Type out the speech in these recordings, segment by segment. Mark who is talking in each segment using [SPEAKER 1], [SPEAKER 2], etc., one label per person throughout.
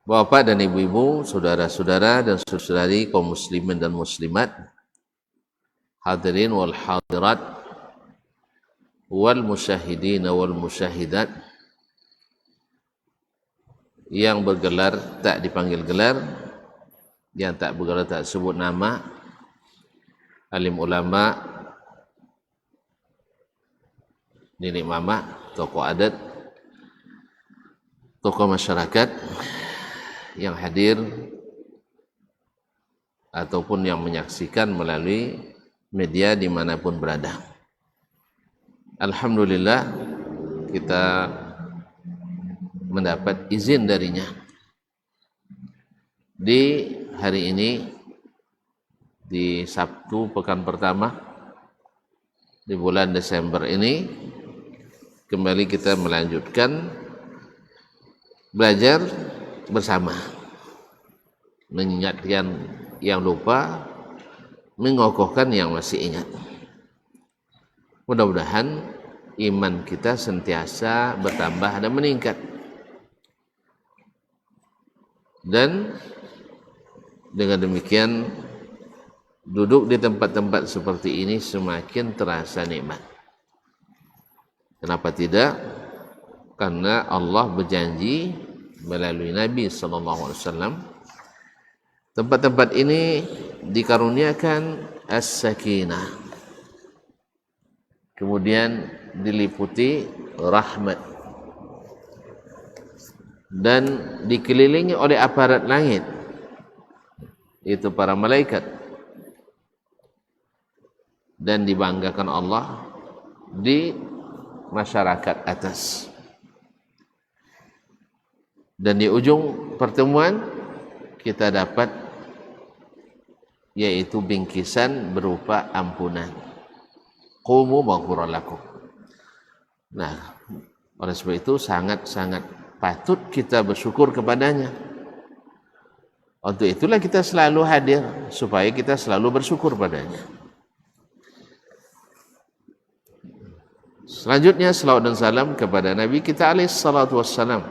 [SPEAKER 1] Bapak dan ibu-ibu, saudara-saudara dan saudari kaum muslimin dan muslimat, hadirin wal hadirat, wal musyahidin wal musyahidat, yang bergelar tak dipanggil gelar, yang tak bergelar tak sebut nama, alim ulama, nenek mama, tokoh adat, tokoh masyarakat yang hadir ataupun yang menyaksikan melalui media dimanapun berada. Alhamdulillah kita mendapat izin darinya di hari ini, di Sabtu pekan pertama di bulan Desember ini, kembali kita melanjutkan belajar bersama, mengingatkan yang lupa, mengokohkan yang masih ingat. Mudah-mudahan iman kita sentiasa bertambah dan meningkat, dan dengan demikian duduk di tempat-tempat seperti ini semakin terasa nikmat. Kenapa tidak? Karena Allah berjanji melalui Nabi SAW, tempat-tempat ini dikaruniakan as-sakinah, kemudian diliputi rahmat, dan dikelilingi oleh aparat langit, itu para malaikat, dan dibanggakan Allah di masyarakat atas. Dan di ujung pertemuan kita dapat yaitu bingkisan berupa ampunan. Qumu maghfuran lakum. Nah, oleh sebab itu sangat-sangat patut kita bersyukur kepadanya. Untuk itulah kita selalu hadir, supaya kita selalu bersyukur padanya. Selanjutnya salawat dan salam kepada Nabi kita alaihi salatu wassalam,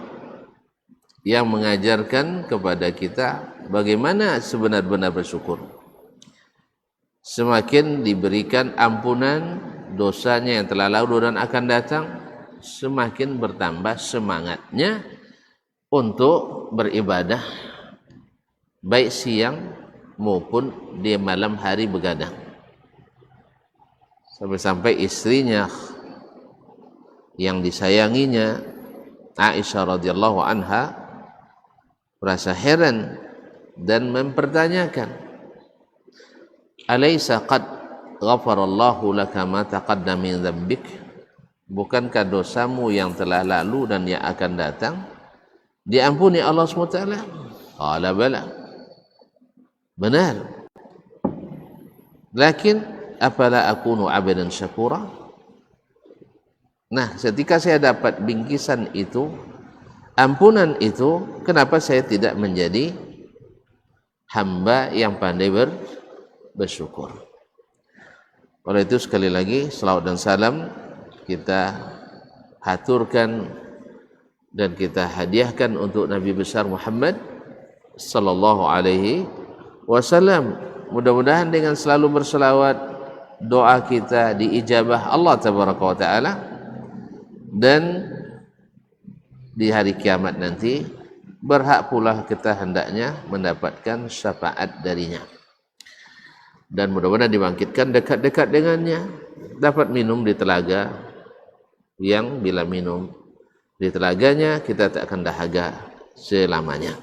[SPEAKER 1] yang mengajarkan kepada kita bagaimana sebenar-benar bersyukur. Semakin diberikan ampunan dosanya yang telah lalu dan akan datang, semakin bertambah semangatnya untuk beribadah, baik siang maupun di malam hari begadang. Sampai-sampai istrinya yang disayanginya, Aisyah radhiyallahu anha, merasa heran dan mempertanyakan, alaysa qad ghafarallahu laka ma taqaddama min dzambik, bukankah dosamu yang telah lalu dan yang akan datang diampuni Allah SWT? Qala bala, benar, lakin afala akunu abdan syakura. Nah, ketika saya dapat bingkisan itu, ampunan itu, kenapa saya tidak menjadi hamba yang pandai bersyukur? Oleh itu sekali lagi salawat dan salam kita haturkan dan kita hadiahkan untuk Nabi besar Muhammad sallallahu alaihi wasallam. Mudah-mudahan dengan selalu berselawat, doa kita diijabah Allah tabaraka wa taala, dan di hari kiamat nanti berhak pula kita hendaknya mendapatkan syafaat darinya, dan mudah-mudahan dibangkitkan dekat-dekat dengannya, dapat minum di telaga yang bila minum di telaganya kita tak akan dahaga selamanya.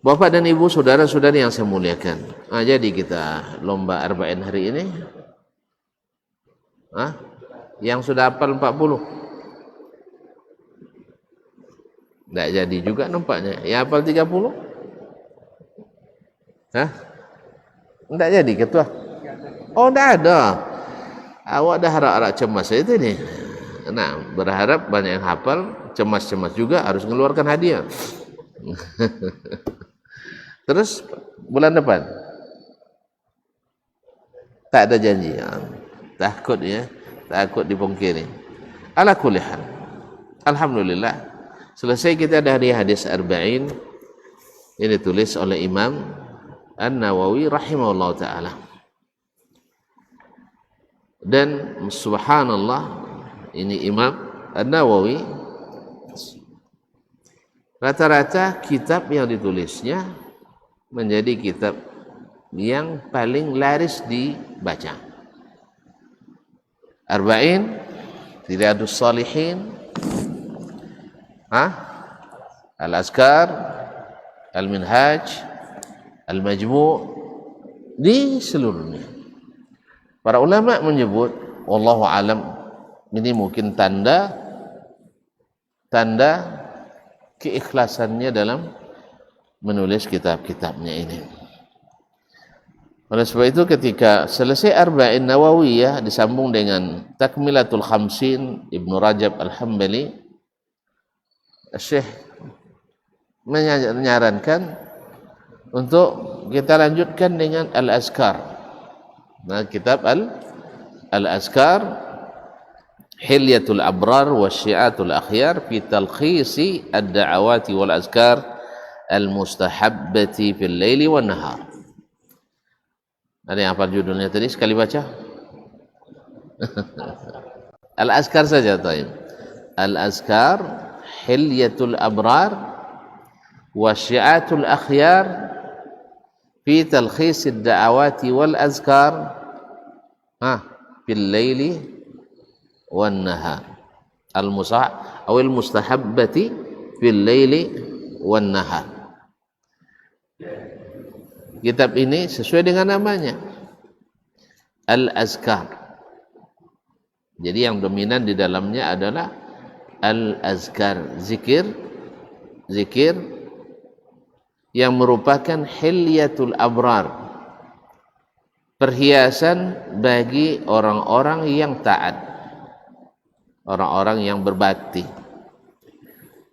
[SPEAKER 1] Bapak dan ibu, saudara-saudari yang saya muliakan, jadi kita lomba arba'in hari ini, yang sudah hafal 40 tak jadi juga nampaknya. Yang hafal 30? Tak jadi ketua? Oh, tak ada. Awak dah harap-harap cemas itu ni. Nah, berharap banyak yang hafal, cemas-cemas juga harus mengeluarkan hadiah. Terus bulan depan tak ada janji. Takut ya, takut dipungkiri. Ala kulli hal, alhamdulillah Selesai kita dari hadis Arba'in yang ditulis oleh Imam An-Nawawi rahimahullah ta'ala. Dan subhanallah, ini Imam An-Nawawi, rata-rata kitab yang ditulisnya menjadi kitab yang paling laris dibaca. Arba'in, Riyadhus Shalihin, Al-Azkar, Al-Minhaj, Al-Majmu', di seluruhnya. Para ulama menyebut, wallahu alam, ini mungkin tanda keikhlasannya dalam menulis kitab-kitabnya ini. Oleh sebab itu ketika selesai Arba'in Nawawiyah disambung dengan Takmilatul Khamsin Ibnu Rajab Al-Hambali, Syekh menyarankan untuk kita lanjutkan dengan Al-Azkar. Nah, kitab Al-Azkar, Hilyatul Abrar wa Syi'atul Akhyar fi talkhisi ad-da'awati wal azkar al-mustahabbati fil laili wan nahar. Ada yang hafal judulnya tadi? Sekali baca. Al-Azkar saja, taib. Al-Azkar, Hilyatul Abrar wa Syi'atul Akhyar fi talkhis ad-da'awati wal azkar fil laili wan nahar. Al-mustahabbati fil laili wan nahar. Kitab ini sesuai dengan namanya, Al-Azkar. Jadi yang dominan di dalamnya adalah Al-Azkar, zikir yang merupakan hilyatul abrar, perhiasan bagi orang-orang yang taat, orang-orang yang berbakti.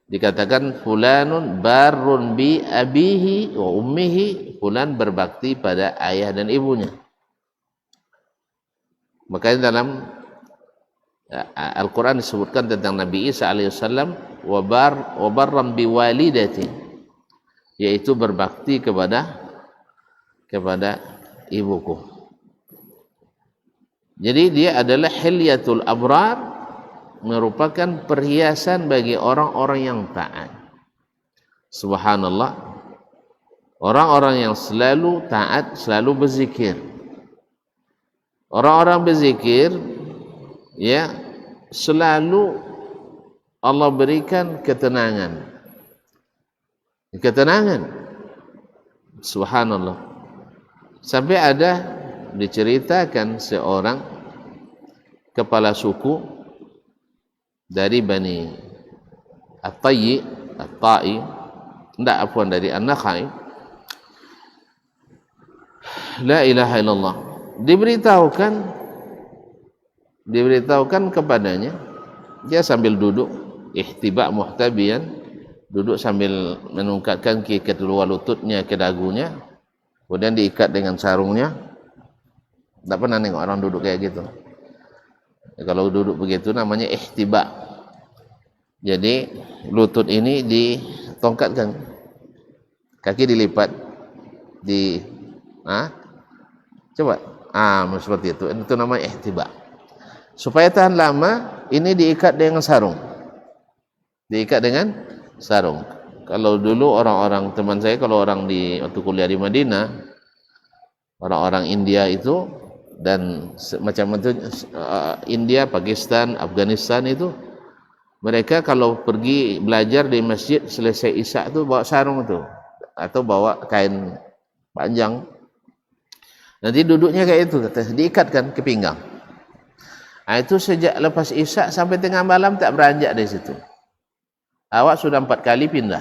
[SPEAKER 1] Dikatakan fulanun barrun bi abihi wa ummihi, fulan berbakti pada ayah dan ibunya. Makanya dalam Al-Quran disebutkan tentang Nabi Isa alaihissalam, wa barran bi walidati, yaitu berbakti kepada ibuku. Jadi dia adalah hilyatul abrar, merupakan perhiasan bagi orang-orang yang taat. Subhanallah, orang-orang yang selalu taat, selalu berzikir. Orang-orang berzikir, ya, selalu Allah berikan ketenangan. Subhanallah. Sampai ada diceritakan seorang kepala suku dari Bani At-Tai, dari An-Nakhai, la ilaha illallah, diberitahukan kepadanya, dia sambil duduk ihtiba muhtabian, duduk sambil menungkatkan kedua lututnya ke dagunya, kemudian diikat dengan sarungnya. Tak pernah nengok orang duduk kayak gitu. Kalau duduk begitu namanya ihtiba. Jadi lutut ini ditongkatkan, kaki dilipat, coba, seperti itu namanya ihtiba. Supaya tahan lama, ini diikat dengan sarung. Kalau dulu orang-orang teman saya, kalau orang waktu kuliah di Madinah, orang-orang India itu dan macam itu, India, Pakistan, Afghanistan itu, mereka kalau pergi belajar di masjid selesai isya itu bawa sarung itu, atau bawa kain panjang. Nanti duduknya kayak itu, diikatkan ke pinggang. Itu sejak lepas isya sampai tengah malam tak beranjak dari situ. Awak sudah 4 kali pindah.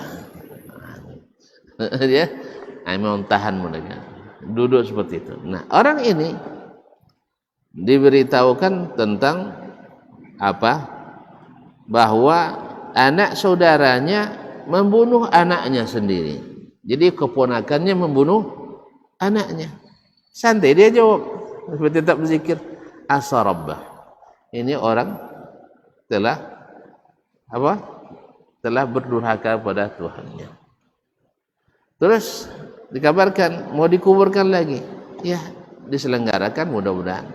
[SPEAKER 1] Dia memang tahan mereka duduk seperti itu. Nah, orang ini diberitahukan tentang bahwa anak saudaranya membunuh anaknya sendiri. Jadi keponakannya membunuh anaknya. Santai dia jawab, seperti tetap berzikir, asa rabbah. Ini orang telah telah berdurhaka pada Tuhannya. Terus dikabarkan mau dikuburkan lagi, ya diselenggarakan, mudah-mudahan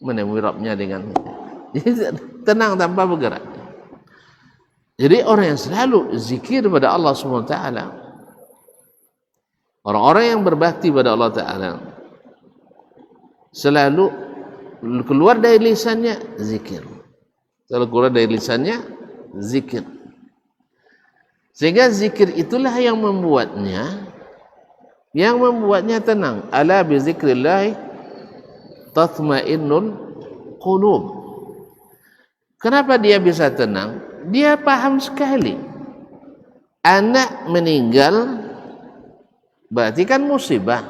[SPEAKER 1] menemui Rabbnya dengan tenang tanpa bergerak. Jadi orang yang selalu zikir pada Allah SWT, orang-orang yang berbakti pada Allah Ta'ala, selalu keluar dari lisannya zikir, selalu keluar dari lisannya zikir. Sehingga zikir itulah yang membuatnya tenang. Ala bi zikrillah tatmainnul qulub. Kenapa dia bisa tenang? Dia paham sekali anak meninggal berarti kan musibah.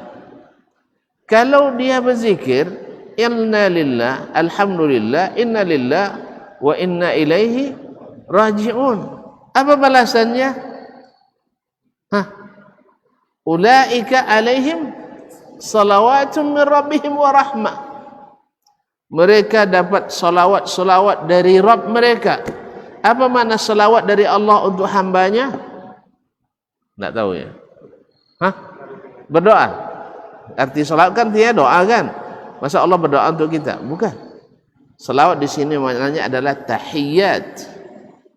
[SPEAKER 1] Kalau dia berzikir inna lillah, alhamdulillah, inna lillah wa inna ilaihi raji'un, apa balasannya? Ulaika alaihim salawatun min rabbihim wa rahmah. Mereka dapat salawat dari Rabb mereka. Apa makna salawat dari Allah untuk hambanya? Tak tahu ya? Berdoa. Arti salawat kan dia doa kan? Masa Allah berdoa untuk kita? Bukan. Salawat di sini maknanya adalah tahiyyat,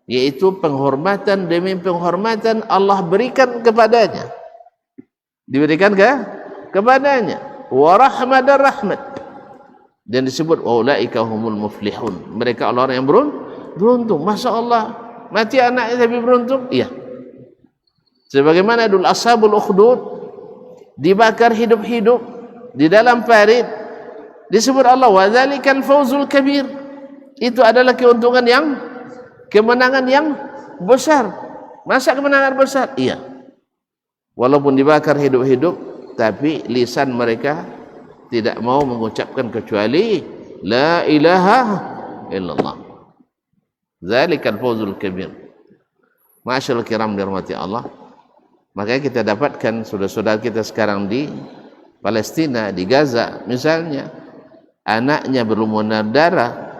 [SPEAKER 1] yaitu penghormatan demi penghormatan Allah berikan kepadanya. Diberikan kepadanya. Wa rahmat dan rahmat. Dan disebut ulaika humul muflihun. Mereka orang yang beruntung. Masya Allah, mati anaknya tapi beruntung. Iya. Sebagaimana dulu ashabul ukhdud dibakar hidup-hidup di dalam parit, disebut Allah wa dzalikal fawzul kabir. Itu adalah kemenangan yang besar. Masa kemenangan besar? Iya. Walaupun dibakar hidup-hidup, tapi lisan mereka tidak mau mengucapkan kecuali la ilaha illallah. Zalikal fawzul kabir. Masyaallah kiram dirahmati Allah. Makanya kita dapatkan saudara-saudara kita sekarang di Palestina, di Gaza misalnya, anaknya berlumuran darah,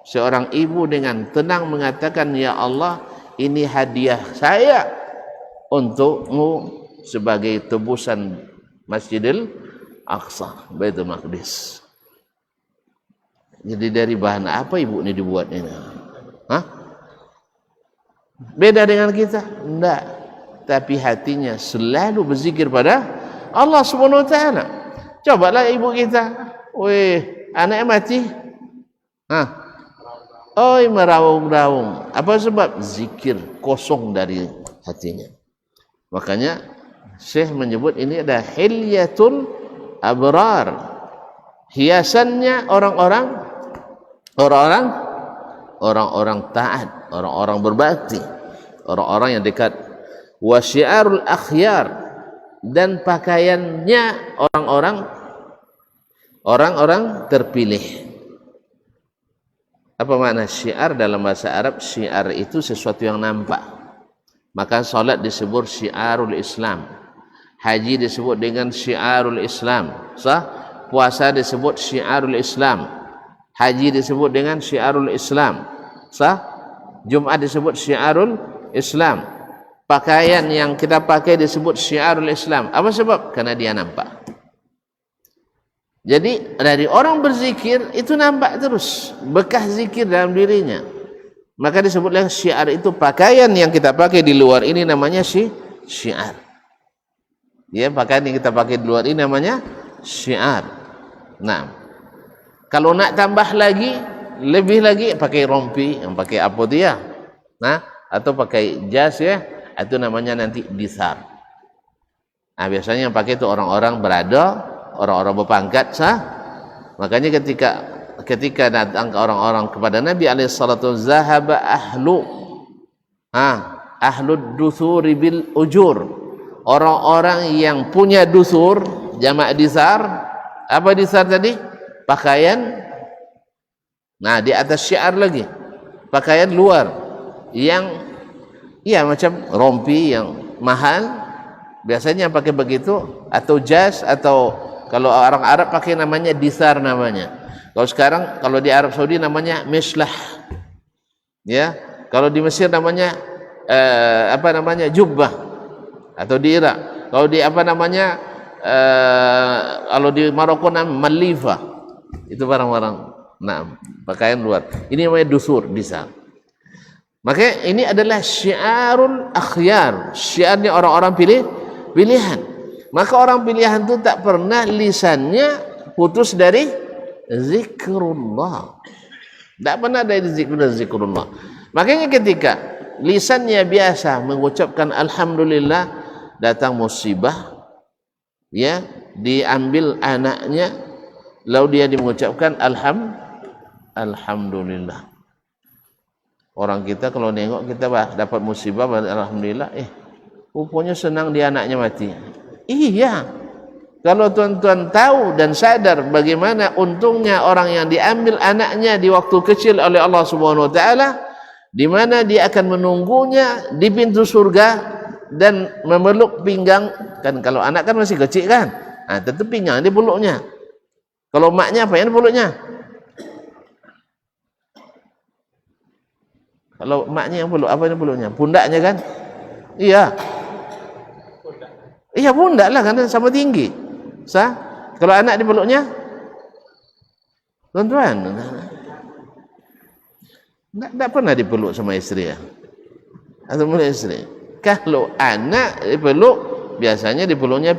[SPEAKER 1] seorang ibu dengan tenang mengatakan, ya Allah, ini hadiah saya untukmu sebagai tebusan Masjidil Aqsa, Baitul Maqdis. Jadi dari bahan apa ibu ini dibuat ini? Beda dengan kita? Enggak. Tapi hatinya selalu berzikir pada Allah Subhanahu wa taala. Cobalah ibu kita, anaknya mati. Meraung-raung. Apa sebab? Zikir kosong dari hatinya. Makanya Syekh menyebut ini ada hilyatul abrar. Hiasannya orang-orang taat, orang-orang berbakti, orang-orang yang dekat. Wa syiarul akhyar, dan pakaiannya orang-orang terpilih. Apa makna syiar dalam bahasa Arab? Syiar itu sesuatu yang nampak. Maka salat disebut syiarul Islam, haji disebut dengan syiarul Islam, puasa disebut syiarul Islam, haji disebut dengan syiarul Islam, Jumat disebut syiarul Islam, pakaian yang kita pakai disebut syiarul Islam. Apa sebab? Karena dia nampak. Jadi dari orang berzikir itu nampak terus bekas zikir dalam dirinya. Maka disebutlah syiar itu pakaian yang kita pakai di luar ini namanya syiar. Ya, pakaian yang kita pakai di luar ini namanya syiar. Nah, kalau nak tambah lagi, lebih lagi, pakai rompi, yang pakai apa dia? Atau pakai jas ya, itu namanya nanti disar. Nah, biasanya yang pakai itu orang-orang berada, orang-orang berpangkat, Makanya ketika datang ke orang-orang kepada Nabi alaihissalatu zahaba ahlud duthuri bil ujur, orang-orang yang punya dusur, jamak disar. Apa disar tadi? Pakaian. Nah, di atas syiar lagi pakaian luar yang macam rompi yang mahal, biasanya pakai begitu, atau jas, atau kalau orang Arab pakai namanya disar namanya. Kalau sekarang, kalau di Arab Saudi namanya mislah. Ya, kalau di Mesir namanya apa namanya, jubbah atau di Irak. Kalau di apa namanya, kalau di Maroko namanya malifa, itu barang-barang, nah, pakaian luar. Ini namanya dusur bisa. Maka ini adalah syiarul akhyar, syiarnya orang-orang pilihan. Maka orang pilihan itu tak pernah lisannya putus dari zikrullah. Tak pernah dari zikrullah. Makanya ketika lisannya biasa mengucapkan alhamdulillah, datang musibah, ya, diambil anaknya, lalu dia mengucapkan alhamdulillah. Orang kita kalau nengok kita dapat musibah, alhamdulillah, rupanya senang dia anaknya mati. Iya, kalau tuan-tuan tahu dan sadar bagaimana untungnya orang yang diambil anaknya di waktu kecil oleh Allah Subhanahu Wa Taala, di mana dia akan menunggunya di pintu surga dan memeluk pinggang, kan kalau anak kan masih kecil kan, nah, tentu pinggang dia peluknya. Kalau maknya apa yang peluknya? Kalau maknya yang peluk, apa yang peluknya? Pundaknya kan? Iya. Iya, pundak lah, karena sama tinggi. Kalau anak dipeluknya, tuan-tuan, tak pernah dipeluk sama istri ya, atau mulai istri. Kalau anak dipeluk, biasanya dipeluknya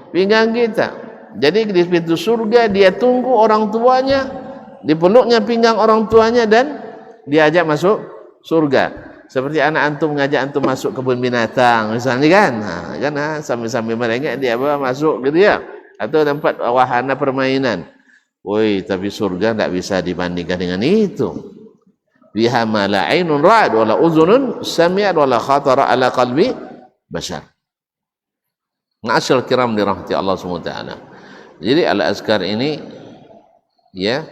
[SPEAKER 1] pinggang kita. Jadi di pintu surga dia tunggu orang tuanya, dipeluknya pinggang orang tuanya dan diajak masuk surga. Seperti anak antum ngajak antum masuk kebun binatang misalnya kan, sambil-sambil merengek dia bawa masuk gitu ya, atau tempat wahana permainan. Woi, tapi surga tidak bisa dibandingkan dengan itu. Biha ma la ainun ra'at wa la uzunun sami'at wa la khatara ala qalbi bashar. Ma'asyal kiram dirahmati Allah SWT. Jadi al-azkar ini ya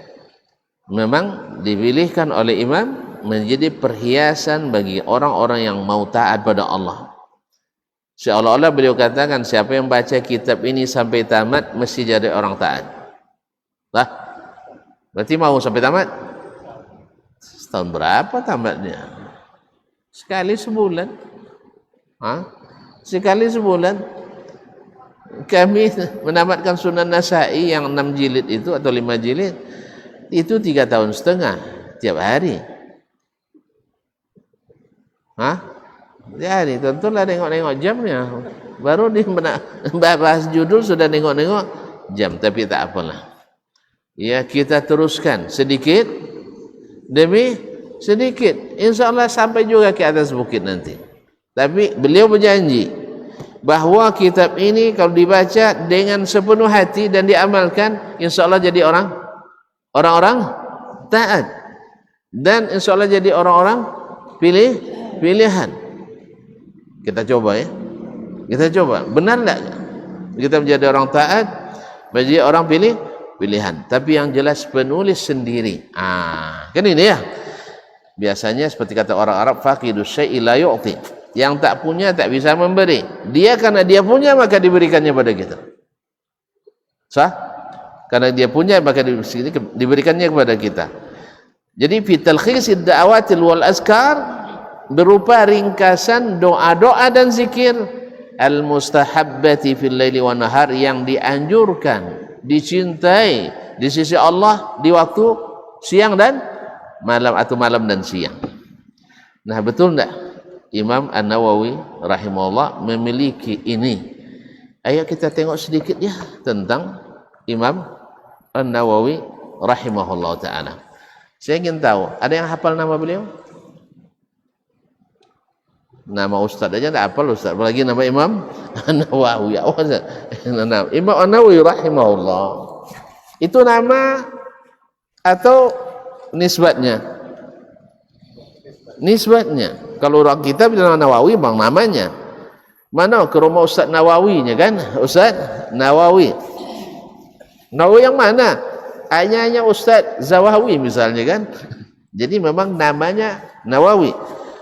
[SPEAKER 1] memang dipilihkan oleh imam menjadi perhiasan bagi orang-orang yang mau taat pada Allah. Seolah-olah beliau katakan, siapa yang baca kitab ini sampai tamat mesti jadi orang taat. Lah, berarti mau sampai tamat? Setahun berapa tamatnya? Sekali sebulan. Sekali sebulan. Kami menamatkan Sunan Nasai yang 6 jilid itu atau 5 jilid itu 3 tahun setengah tiap hari. Jadi tentulah nengok-nengok jamnya. Baru di bahas judul sudah nengok-nengok jam, tapi tak apalah. Ya, kita teruskan sedikit demi sedikit. Insya Allah sampai juga ke atas bukit nanti. Tapi beliau berjanji bahwa kitab ini kalau dibaca dengan sepenuh hati dan diamalkan, insya Allah jadi orang-orang taat, dan insya Allah jadi orang-orang pilihan. Kita coba ya, kita coba, benar tak kita menjadi orang taat, menjadi orang pilihan. Tapi yang jelas penulis sendiri, kan ini ya, biasanya seperti kata orang Arab, faqidus syai'i la yu'ti, yang tak punya tak bisa memberi. Dia karena dia punya maka diberikannya pada kita. Karena dia punya maka diberikannya kepada kita. Jadi fi talkhisid da'awatil wal azkar berupa ringkasan doa-doa dan zikir al-mustahabbati fil laili wan nahar, yang dianjurkan, dicintai di sisi Allah di waktu siang dan malam, atau malam dan siang. Nah, betul enggak Imam An-Nawawi rahimahullah memiliki ini? Ayo kita tengok sedikit ya tentang Imam An-Nawawi rahimahullah ta'ala. Saya ingin tahu, ada yang hafal nama beliau? Nama ustaz aja tak hafal ustaz, apalagi nama Imam An-Nawawi. Imam An-Nawawi rahimahullah, itu nama atau nisbatnya? Nisbatnya. Kalau orang kita bilang Nawawi bang namanya. Mana ke rumah Ustaz Nawawinya kan? Ustaz Nawawi. Nawawi yang mana? Hanya Ustaz Zawawi misalnya kan? Jadi memang namanya Nawawi.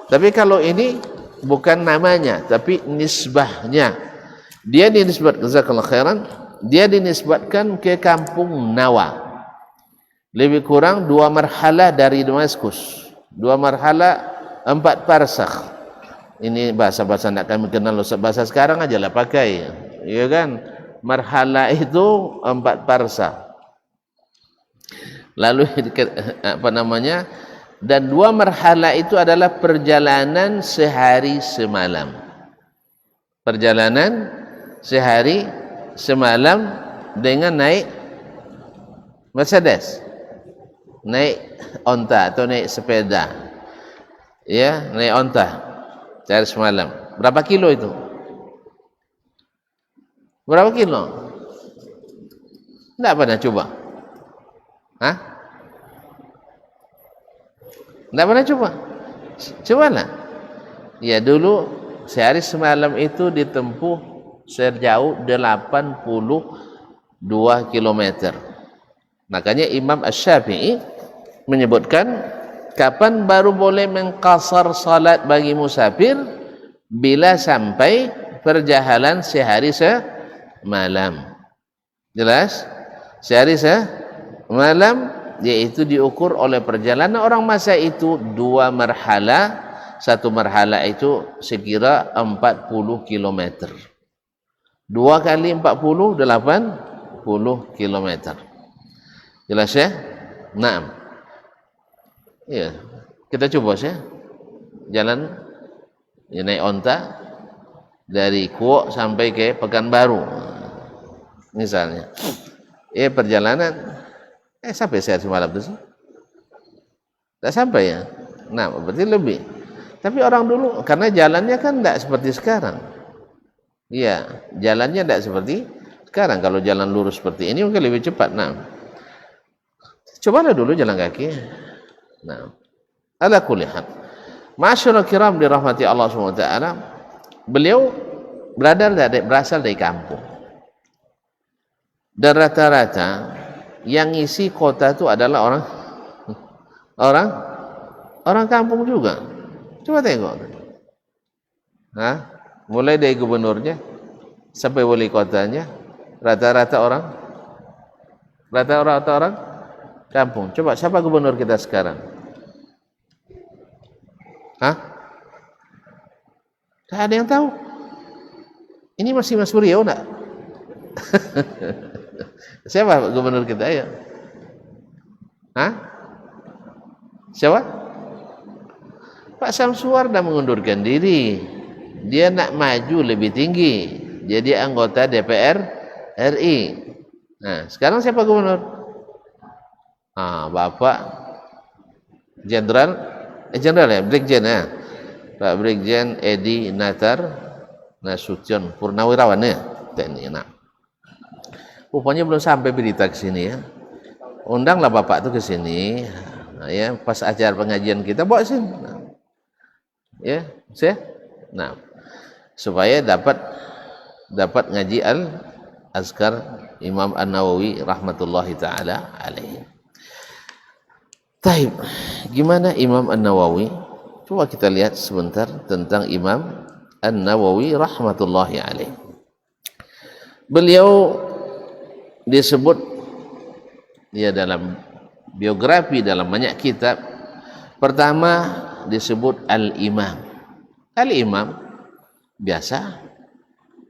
[SPEAKER 1] Tapi kalau ini bukan namanya, tapi nisbahnya. Dia dinisbatkan, jazakallahu khairan, dia dinisbatkan ke kampung Nawa. Lebih kurang 2 marhalah dari Damaskus. 2 marhalah 4 parsakh. Ini bahasa-bahasa tidak kami kenal, bahasa sekarang aja lah pakai, ya kan? Marhala itu 4 parsa. Lalu apa namanya? Dan 2 marhala itu adalah perjalanan sehari semalam. Perjalanan sehari semalam dengan naik Mercedes, naik onta atau naik sepeda, ya, naik onta sehari semalam. Berapa kilo itu? Berapa kilo? Tidak pernah coba? Hah? Tidak pernah coba? Cobalah. Ya, dulu sehari semalam itu ditempuh sejauh 82 kilometer. Makanya Imam Asy-Syafi'i menyebutkan kapan baru boleh mengqasar salat bagi musafir? Bila sampai perjalanan sehari semalam. Jelas? Sehari semalam, yaitu diukur oleh perjalanan orang masa itu 2 marhala. 1 marhala itu sekira 40 kilometer. 2 kali 40, 80 kilometer. Jelas ya? Naam. Ya, kita coba ya. Jalan ya, naik onta dari Kuok sampai ke Pekanbaru misalnya. Perjalanan sampai sehari semalam itu sih? Tidak sampai ya? Nah, berarti lebih. Tapi orang dulu, karena jalannya kan tidak seperti sekarang. Iya, jalannya tidak seperti sekarang. Kalau jalan lurus seperti ini mungkin lebih cepat. Nah, cobalah dulu jalan kaki. Nah, ala kulli hal. Ma'asyiral kiram dirahmati Allah SWT, beliau berasal dari kampung. Dan rata-rata yang isi kota itu adalah orang kampung juga. Coba tengok. Mulai dari gubernurnya sampai wali kotanya, rata-rata orang kampung. Coba siapa gubernur kita sekarang? Tak ada yang tahu. Ini masih Mas Suryo enggak? Siapa gubernur kita ya? Siapa? Pak Samsuar dah mengundurkan diri. Dia nak maju lebih tinggi, jadi anggota DPR RI. Nah, sekarang siapa gubernur? Bapak Jenderal ya, Brigjen ya. Pak Brigjen Edi Nasution Purnawirawan ya, TNI. Nah, rupanya belum sampai berita ke sini ya. Undanglah Bapak tuh ke sini. Nah, ya, pas acara pengajian kita bawa sini. Ya, nah, supaya dapat ngaji Al-Azkar Imam An-Nawawi rahmatullahi taala alaihi. Taib, gimana Imam An-Nawawi? Coba kita lihat sebentar tentang Imam An-Nawawi rahmatullahi alaihi. Beliau disebut ya dalam biografi dalam banyak kitab. Pertama disebut Al-Imam. Al-Imam biasa.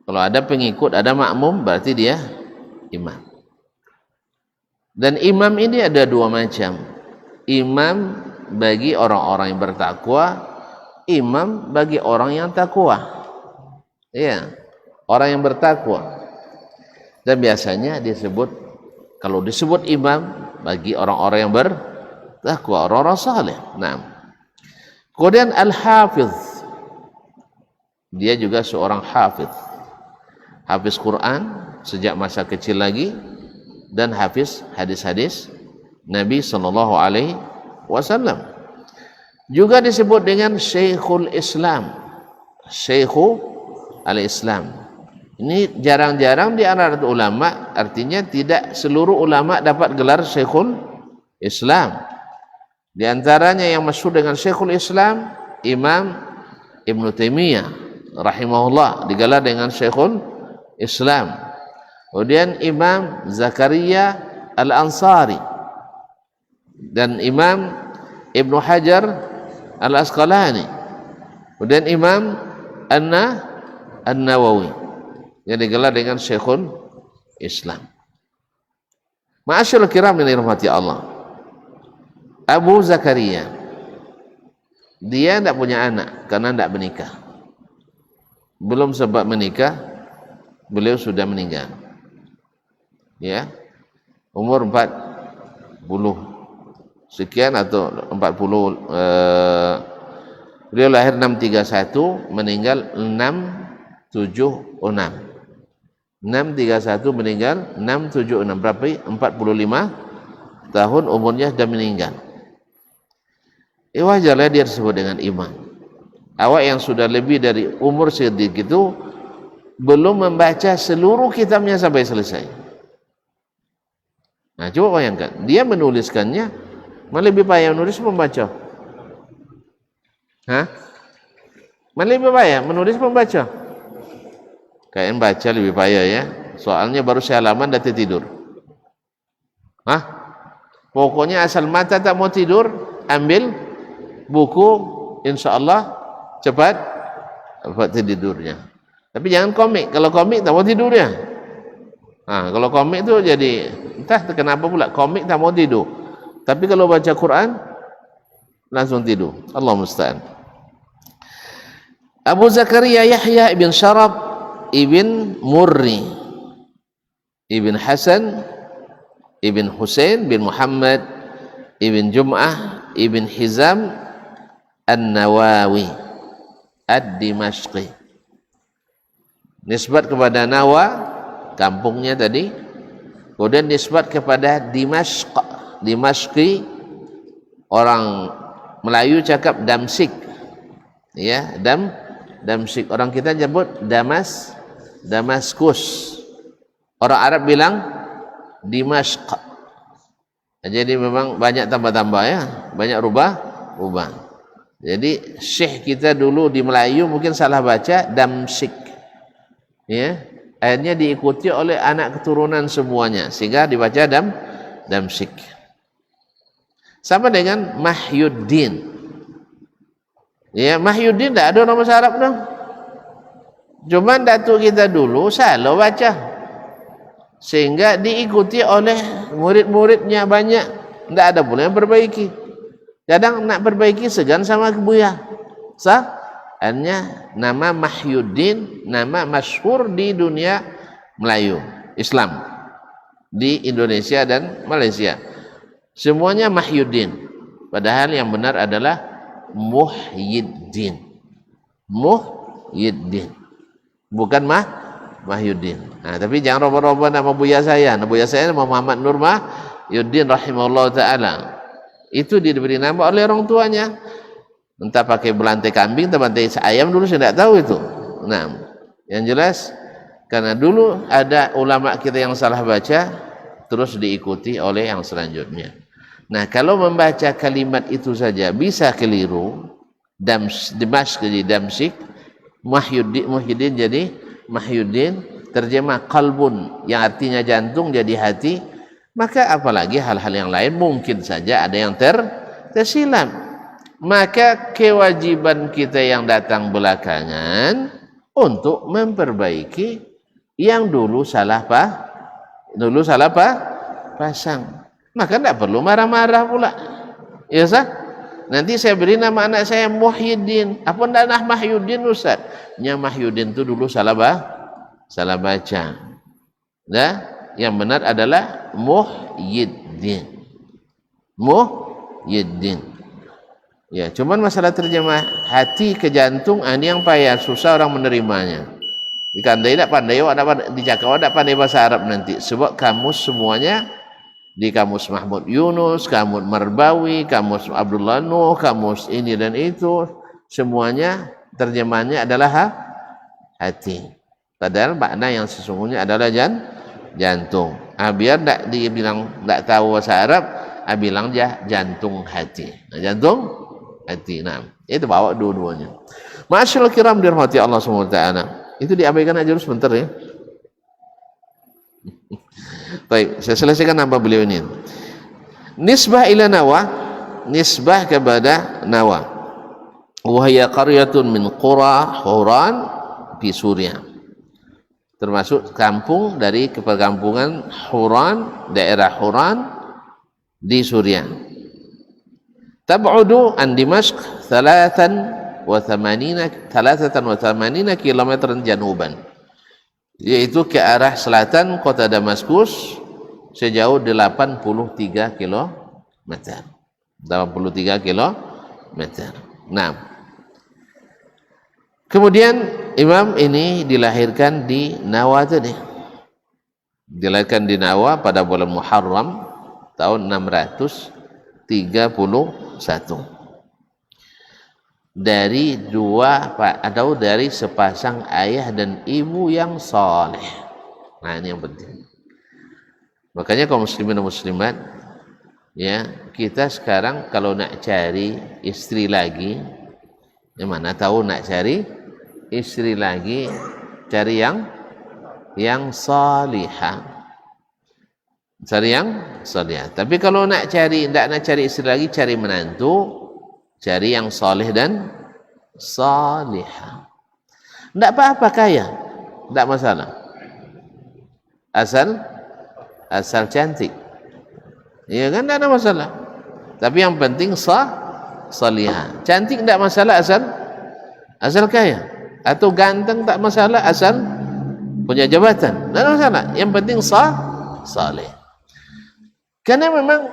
[SPEAKER 1] Kalau ada pengikut, ada makmum, berarti dia imam. Dan imam ini ada 2 macam. Imam bagi orang-orang yang bertakwa, imam bagi orang yang takwa. Iya, orang yang bertakwa. Dan biasanya kalau disebut imam bagi orang-orang yang bertakwa, orang-orang saleh. Nah, kemudian Al-Hafiz, dia juga seorang hafiz Quran sejak masa kecil lagi, dan hafiz hadis-hadis Nabi sallallahu alaihi wasallam. Juga disebut dengan Syekhul Islam, Syekhul Al-Islam. Ini jarang-jarang di antara ulama, artinya tidak seluruh ulama dapat gelar Syekhul Islam. Di antaranya yang masyhur dengan Syekhul Islam, Imam Ibn Taimiyah rahimahullah digelar dengan Syekhul Islam. Kemudian Imam Zakaria Al-Ansari dan Imam Ibn Hajar Al-Asqalani. Kemudian Imam An-Nawawi yang digelar dengan Syekhul Islam. Ma'asyiral kiram yang dirahmati Allah, Abu Zakaria dia tidak punya anak karena tidak menikah. Belum sempat menikah beliau sudah meninggal, ya, umur 40 sekian atau 40. Beliau lahir 631, meninggal 676. 631 meninggal 676, berarti 45 tahun umurnya sudah meninggal. Wajarlah dia disebut dengan imam. Awak yang sudah lebih dari umur segitu itu belum membaca seluruh kitabnya sampai selesai. Nah, coba bayangkan, dia menuliskannya mana lebih payah menulis membaca? Mana lebih payah menulis membaca? Kayaknya baca lebih payah ya. Soalnya baru sehalaman dah tertidur. Pokoknya asal mata tak mau tidur, ambil buku, insya Allah cepat dapat tidurnya. Tapi jangan komik. Kalau komik tak mau tidur ya. Kalau komik tu jadi entah kenapa pula komik tak mau tidur. Tapi kalau baca Quran langsung tidur. Allah musta'an. Abu Zakaria Yahya ibn Sharaf ibn Murri ibn Hasan ibn Husain bin Muhammad ibn Jum'ah ibn Hizam An-Nawawi Ad-Dimashqi. Nisbat kepada Nawa, kampungnya tadi. Kemudian nisbat kepada Dimashq. Dimashqi, orang Melayu cakap Damsik, ya, Damsik. Orang kita nyebut Damaskus. Orang Arab bilang Dimashq. Jadi memang banyak tambah-tambah ya, banyak rubah. Jadi syekh kita dulu di Melayu mungkin salah baca Damsik, ya, akhirnya diikuti oleh anak keturunan semuanya sehingga dibaca Damsik. Sama dengan Mahyuddin. Ya, Mahyuddin tak ada nama Arab dah. Cuman datuk kita dulu salah baca sehingga diikuti oleh murid-muridnya banyak. Tak ada pula yang perbaiki. Kadang nak perbaiki segan sama kebuya. Hanya nama Mahyuddin, nama masyhur di dunia Melayu Islam, di Indonesia dan Malaysia. Semuanya Mahyuddin. Padahal yang benar adalah Muhyiddin. Muhyiddin. Bukan Mahyuddin. Tapi jangan roba-roba nama buya saya. Nama buya saya nama Muhammad Nur Mahyuddin rahimahullah ta'ala. Itu diberi nama oleh orang tuanya. Entah pakai belantai kambing, entah belantai ayam, dulu saya tidak tahu itu. Nah, yang jelas karena dulu ada ulama kita yang salah baca, terus diikuti oleh yang selanjutnya. Nah, kalau membaca kalimat itu saja bisa keliru, Dimashq jadi Damsik, Muhyiddin jadi Mahyuddin, terjemah qalbun yang artinya jantung jadi hati, maka apalagi hal-hal yang lain mungkin saja ada yang tersilap. Maka kewajiban kita yang datang belakangan untuk memperbaiki yang dulu salah pasang. Maka tidak perlu marah-marah pula, ya sah? Nanti saya beri nama anak saya Muhyiddin. Apa ndak nak Mahyuddin Ustaz? Nya Mahyuddin itu dulu salah baca. Nah, yang benar adalah Muhyiddin. Muhyiddin. Ya, cuman masalah terjemah hati ke jantung ini yang payah, susah orang menerimanya. Dikandai tak pandai, dicakap tak pandai bahasa Arab nanti. Sebab kamus semuanya di kamus Mahmud Yunus, kamus Marbawi, kamus Abdullah Nuh, kamus ini dan itu, semuanya terjemahannya adalah hati. Padahal makna yang sesungguhnya adalah jantung. Biar tak dibilang tak tahu bahasa Arab, bilang dia jantung hati. Nah, jantung hati. Nah, itu bawa dua-duanya. Ma'asyiral kiram dirahmati Allah SWT. Itu diabaikan aja dulu sebentar ya. Baik, saya selesaikan nama beliau ini. Nisbah ila Nawa, nisbah kepada Nawa. wa hiya qaryatun min qura Huran di Suriah, termasuk kampung dari perkampungan Huran, daerah Huran di Suriah. Tab'udu an Dimashq 83 kilometer januban, yaitu ke arah selatan kota Damaskus sejauh 83 kilometer. 83 kilometer. Nah, kemudian imam ini dilahirkan di Nawa tadi. Dilahirkan di Nawa pada bulan Muharram tahun 631. Dari dari sepasang ayah dan ibu yang saleh. Nah, ini yang penting. Makanya kaum muslimin dan muslimat, ya, kita sekarang kalau nak cari istri lagi, mana tahu nak cari istri lagi, cari yang salihah. Cari yang salihah. Tapi kalau nak cari, tidak nak cari istri lagi, cari menantu, cari yang saleh dan salihah. Tidak apa-apa kaya, tidak masalah. Asal cantik. Ya kan, tidak ada masalah. Tapi yang penting salihah. Cantik tidak masalah, asal kaya. Atau ganteng tak masalah, asal punya jabatan. Tidak ada masalah. Yang penting saleh. Karena memang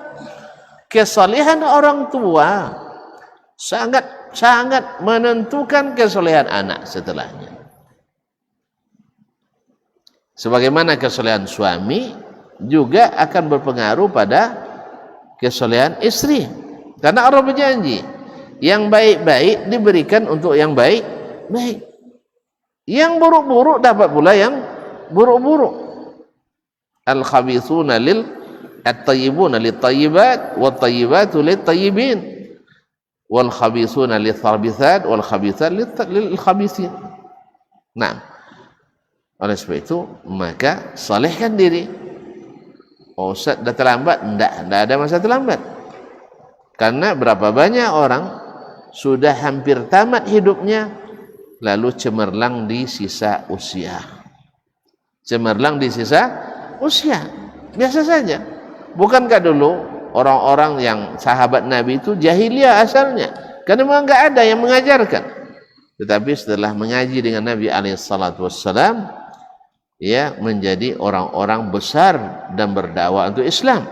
[SPEAKER 1] kesalehan orang tua sangat menentukan kesalehan anak setelahnya. Sebagaimana kesalehan suami juga akan berpengaruh pada kesalehan istri. Karena Allah berjanji, yang baik-baik diberikan untuk yang baik-baik. Yang buruk-buruk dapat pula yang buruk-buruk. Al-khabithuna at-tayyibuna lit-tayyibat wat-tayyibatu lit-tayyibin wal-khabithuna lit-khabithat wal-khabithat lil-khabithin. Nah, oleh sebab itu maka salehkan diri. Oh, Ustaz, dah terlambat? Tidak ada masa terlambat. Karena berapa banyak orang sudah hampir tamat hidupnya, lalu cemerlang di sisa usia. Cemerlang di sisa usia. Biasa saja. Bukankah dulu orang-orang yang sahabat Nabi itu jahiliyah asalnya? Karena memang enggak ada yang mengajarkan. Tetapi setelah mengaji dengan Nabi SAW, ya, menjadi orang-orang besar dan berdakwah untuk Islam.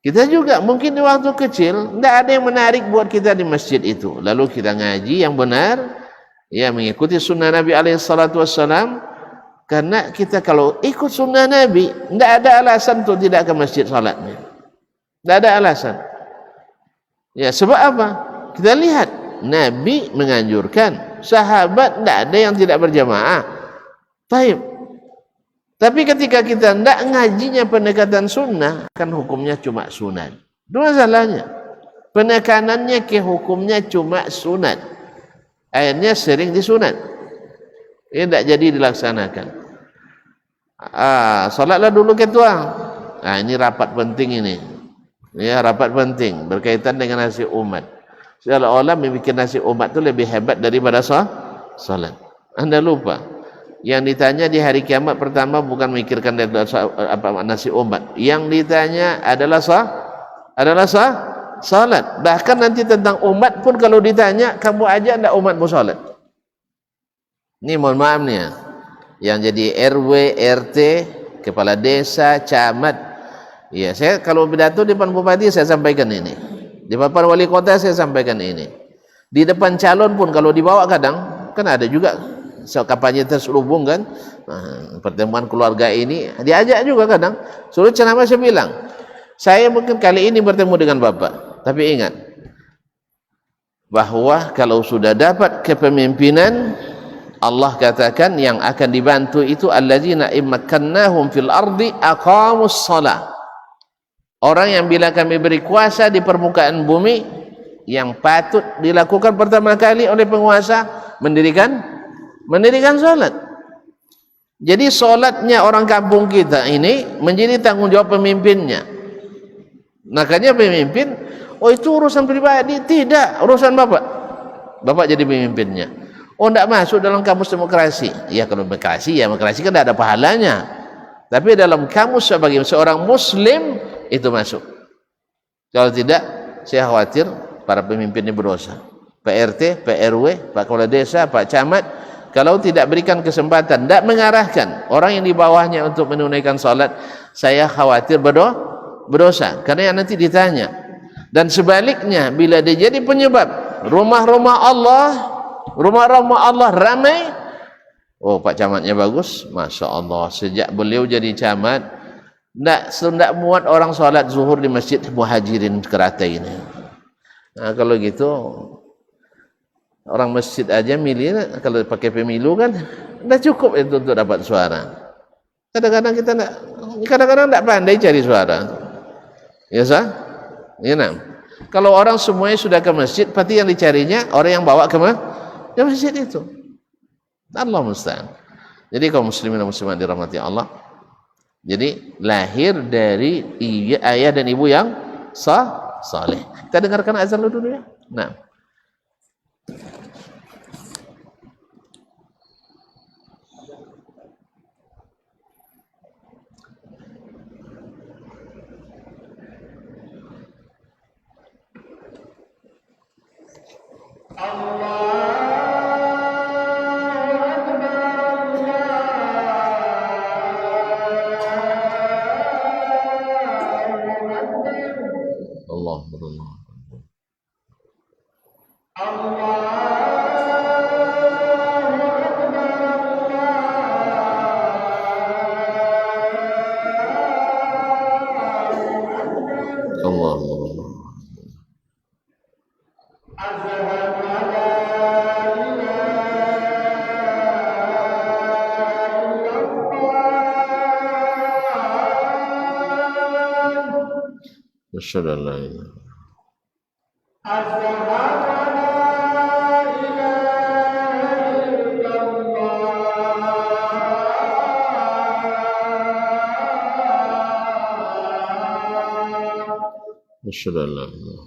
[SPEAKER 1] Kita juga mungkin di waktu kecil tidak ada yang menarik buat kita di masjid itu. Lalu kita ngaji yang benar, ya, mengikuti sunnah Nabi SAW. Karena kita kalau ikut sunnah Nabi, tidak ada alasan untuk tidak ke masjid salatnya. Tidak ada alasan. Ya, sebab apa? Kita lihat Nabi menganjurkan, sahabat tidak ada yang tidak berjamaah. Baik. Tapi ketika kita tidak ngajinya pendekatan sunnah, kan hukumnya cuma sunat. Itu masalahnya. Penekanannya ke hukumnya cuma sunat. Akhirnya sering disunat. Ini tidak jadi dilaksanakan. Salatlah dulu ketua. Ini rapat penting ini. Ya, rapat penting berkaitan dengan nasib umat. Seolah-olah memikir nasib umat itu lebih hebat daripada salat. Anda lupa. Yang ditanya di hari kiamat pertama bukan memikirkan apa nasib umat. Yang ditanya adalah salat. Bahkan nanti tentang umat pun kalau ditanya, kamu aja tidak umatmu salat. Ini mohon maaf nih ya, yang jadi RW, RT, kepala desa, camat. Ya, saya kalau pidato di depan bupati saya sampaikan ini. Di depan wali kota saya sampaikan ini. Di depan calon pun kalau dibawa kadang kan ada juga kampanye terselubung kan. Pertemuan keluarga ini diajak juga kadang. Suruh ceramah, saya bilang, saya mungkin kali ini bertemu dengan Bapak, tapi ingat bahwa kalau sudah dapat kepemimpinan, Allah katakan yang akan dibantu itu alladzina immakannahum fil ardi aqamus shalah. Orang yang bila kami beri kuasa di permukaan bumi, yang patut dilakukan pertama kali oleh penguasa mendirikan salat. Jadi salatnya orang kampung kita ini menjadi tanggung jawab pemimpinnya. Makanya pemimpin, oh itu urusan pribadi, tidak, urusan Bapak. Bapak jadi pemimpinnya. Oh, tidak masuk dalam kamus demokrasi. Ya, kalau demokrasi kan tidak ada pahalanya. Tapi dalam kamus sebagai seorang muslim itu masuk. Kalau tidak, saya khawatir para pemimpin ini berdosa. Pak RT, Pak RW, Pak Kepala Desa, Pak Camat, kalau tidak berikan kesempatan, tidak mengarahkan orang yang di bawahnya untuk menunaikan salat, saya khawatir berdosa. Karena yang nanti ditanya. Dan sebaliknya, bila dia jadi penyebab rumah-rumah Allah ramai, oh, Pak Camatnya bagus, Masya Allah, sejak beliau jadi camat, tidak muat orang sholat zuhur di masjid Muhajirin Keratai ini. Nah, kalau gitu orang masjid aja milih, kalau pakai pemilu kan tidak cukup itu untuk dapat suara. Kadang-kadang kita tidak pandai cari suara. Ya sah? Ya, nah. Kalau orang semuanya sudah ke masjid, berarti yang dicarinya orang yang bawa ke masjid itu. Allah musta'an. Jadi kaum muslimin dan muslimat dirahmati Allah. Jadi lahir dari ayah dan ibu yang saleh. Kita dengarkan azan dulu ya. Nah. Asyhadu an la ilaha asyhadu an la ilaha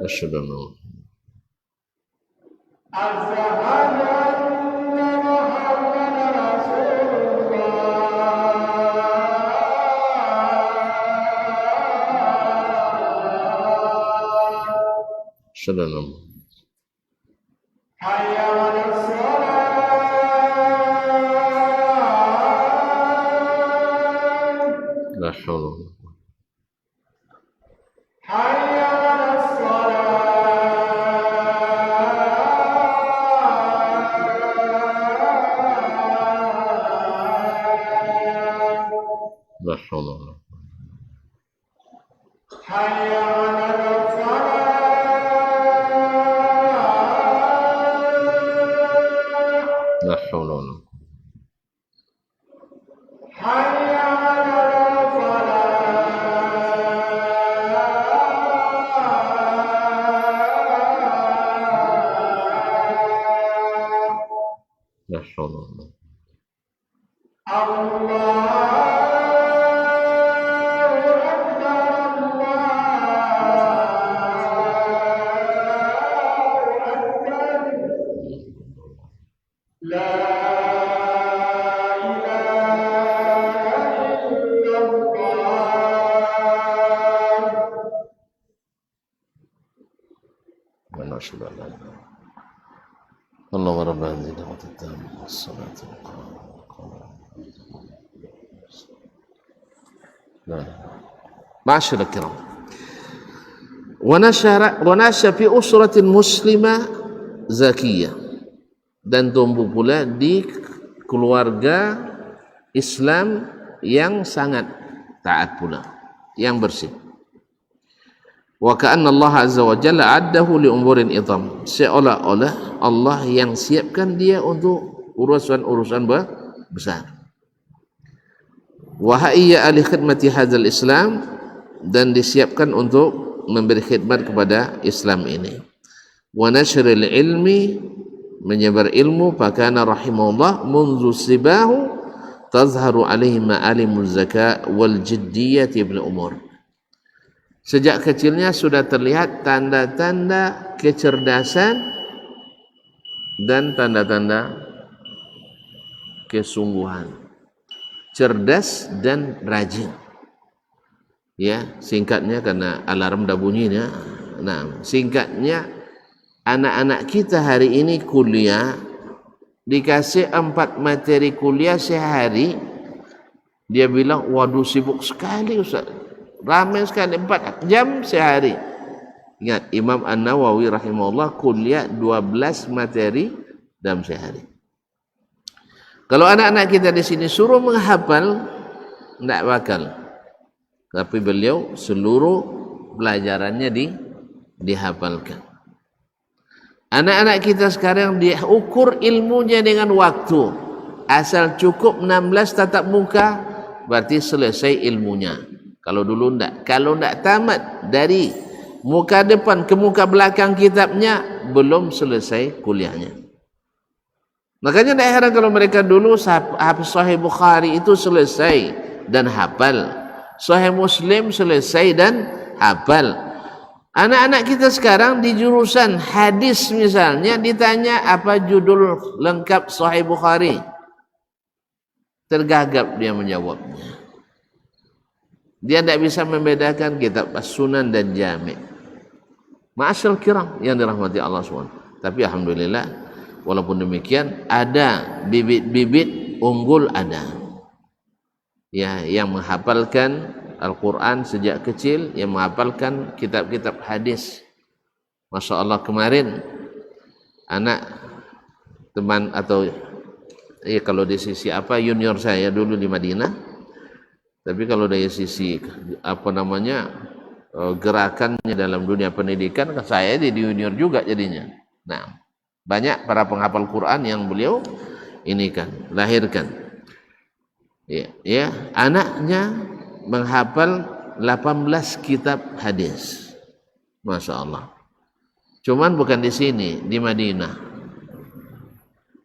[SPEAKER 1] asyhadu an la Salam. La haula. La haula. La haula wala la haula wala اللهم رب هذه الدعوة التامة والصلاة معاشر الكرام ونشأ في أسرة مسلمة zakiyah dan tumbuh pula di keluarga Islam yang sangat taat pula, yang bersih. Wa ka'anna Allah azza wa jalla addahu li umurin idham, seolah-olah Allah yang siapkan dia untuk urusan-urusan besar. Wa hayya li khidmati hadzal Islam, dan disiapkan untuk memberi khidmat kepada Islam ini. Wa nashril ilmi, menyebar ilmu, fakana rahimahullah munzu sibahu tazharu alaihi ma'alimuz zaka wal jiddiyati bil umur. Sejak kecilnya sudah terlihat tanda-tanda kecerdasan dan tanda-tanda kesungguhan. Cerdas dan rajin. Ya, singkatnya karena alarm dah bunyinya. Nah, singkatnya anak-anak kita hari ini kuliah dikasih 4 materi kuliah sehari, dia bilang waduh sibuk sekali Ustaz, ramai sekali, 4 jam sehari. Ingat Imam An-Nawawi rahimahullah kuliah 12 materi dalam sehari. Kalau anak-anak kita di sini suruh menghafal, tidak bakal. Tapi beliau seluruh pelajarannya dihafalkan. Anak-anak kita sekarang diukur ilmunya dengan waktu. Asal cukup 16 tatap muka, berarti selesai ilmunya. Kalau dulu enggak. Kalau enggak tamat dari muka depan ke muka belakang kitabnya, belum selesai kuliahnya. Makanya tidak heran kalau mereka dulu Sahih Bukhari itu selesai dan hafal. Sahih Muslim selesai dan hafal. Anak-anak kita sekarang di jurusan hadis misalnya ditanya apa judul lengkap Sahih Bukhari, tergagap dia menjawabnya. Dia tidak bisa membedakan kitab As-Sunan dan Jami'. Ma'asyal kiram yang dirahmati Allah SWT. Tapi alhamdulillah walaupun demikian ada bibit-bibit unggul ada. Ya, yang menghafalkan Al-Quran sejak kecil, yang menghafalkan kitab-kitab hadis. Masya Allah, kemarin anak teman atau kalau di sisi junior saya dulu di Madinah, tapi kalau dari sisi gerakannya dalam dunia pendidikan, saya di junior juga jadinya. Nah, banyak para penghafal Quran yang beliau ini kan lahirkan. Ya, anaknya menghafal 18 kitab hadis. Masya Allah. Cuman bukan di sini, di Madinah.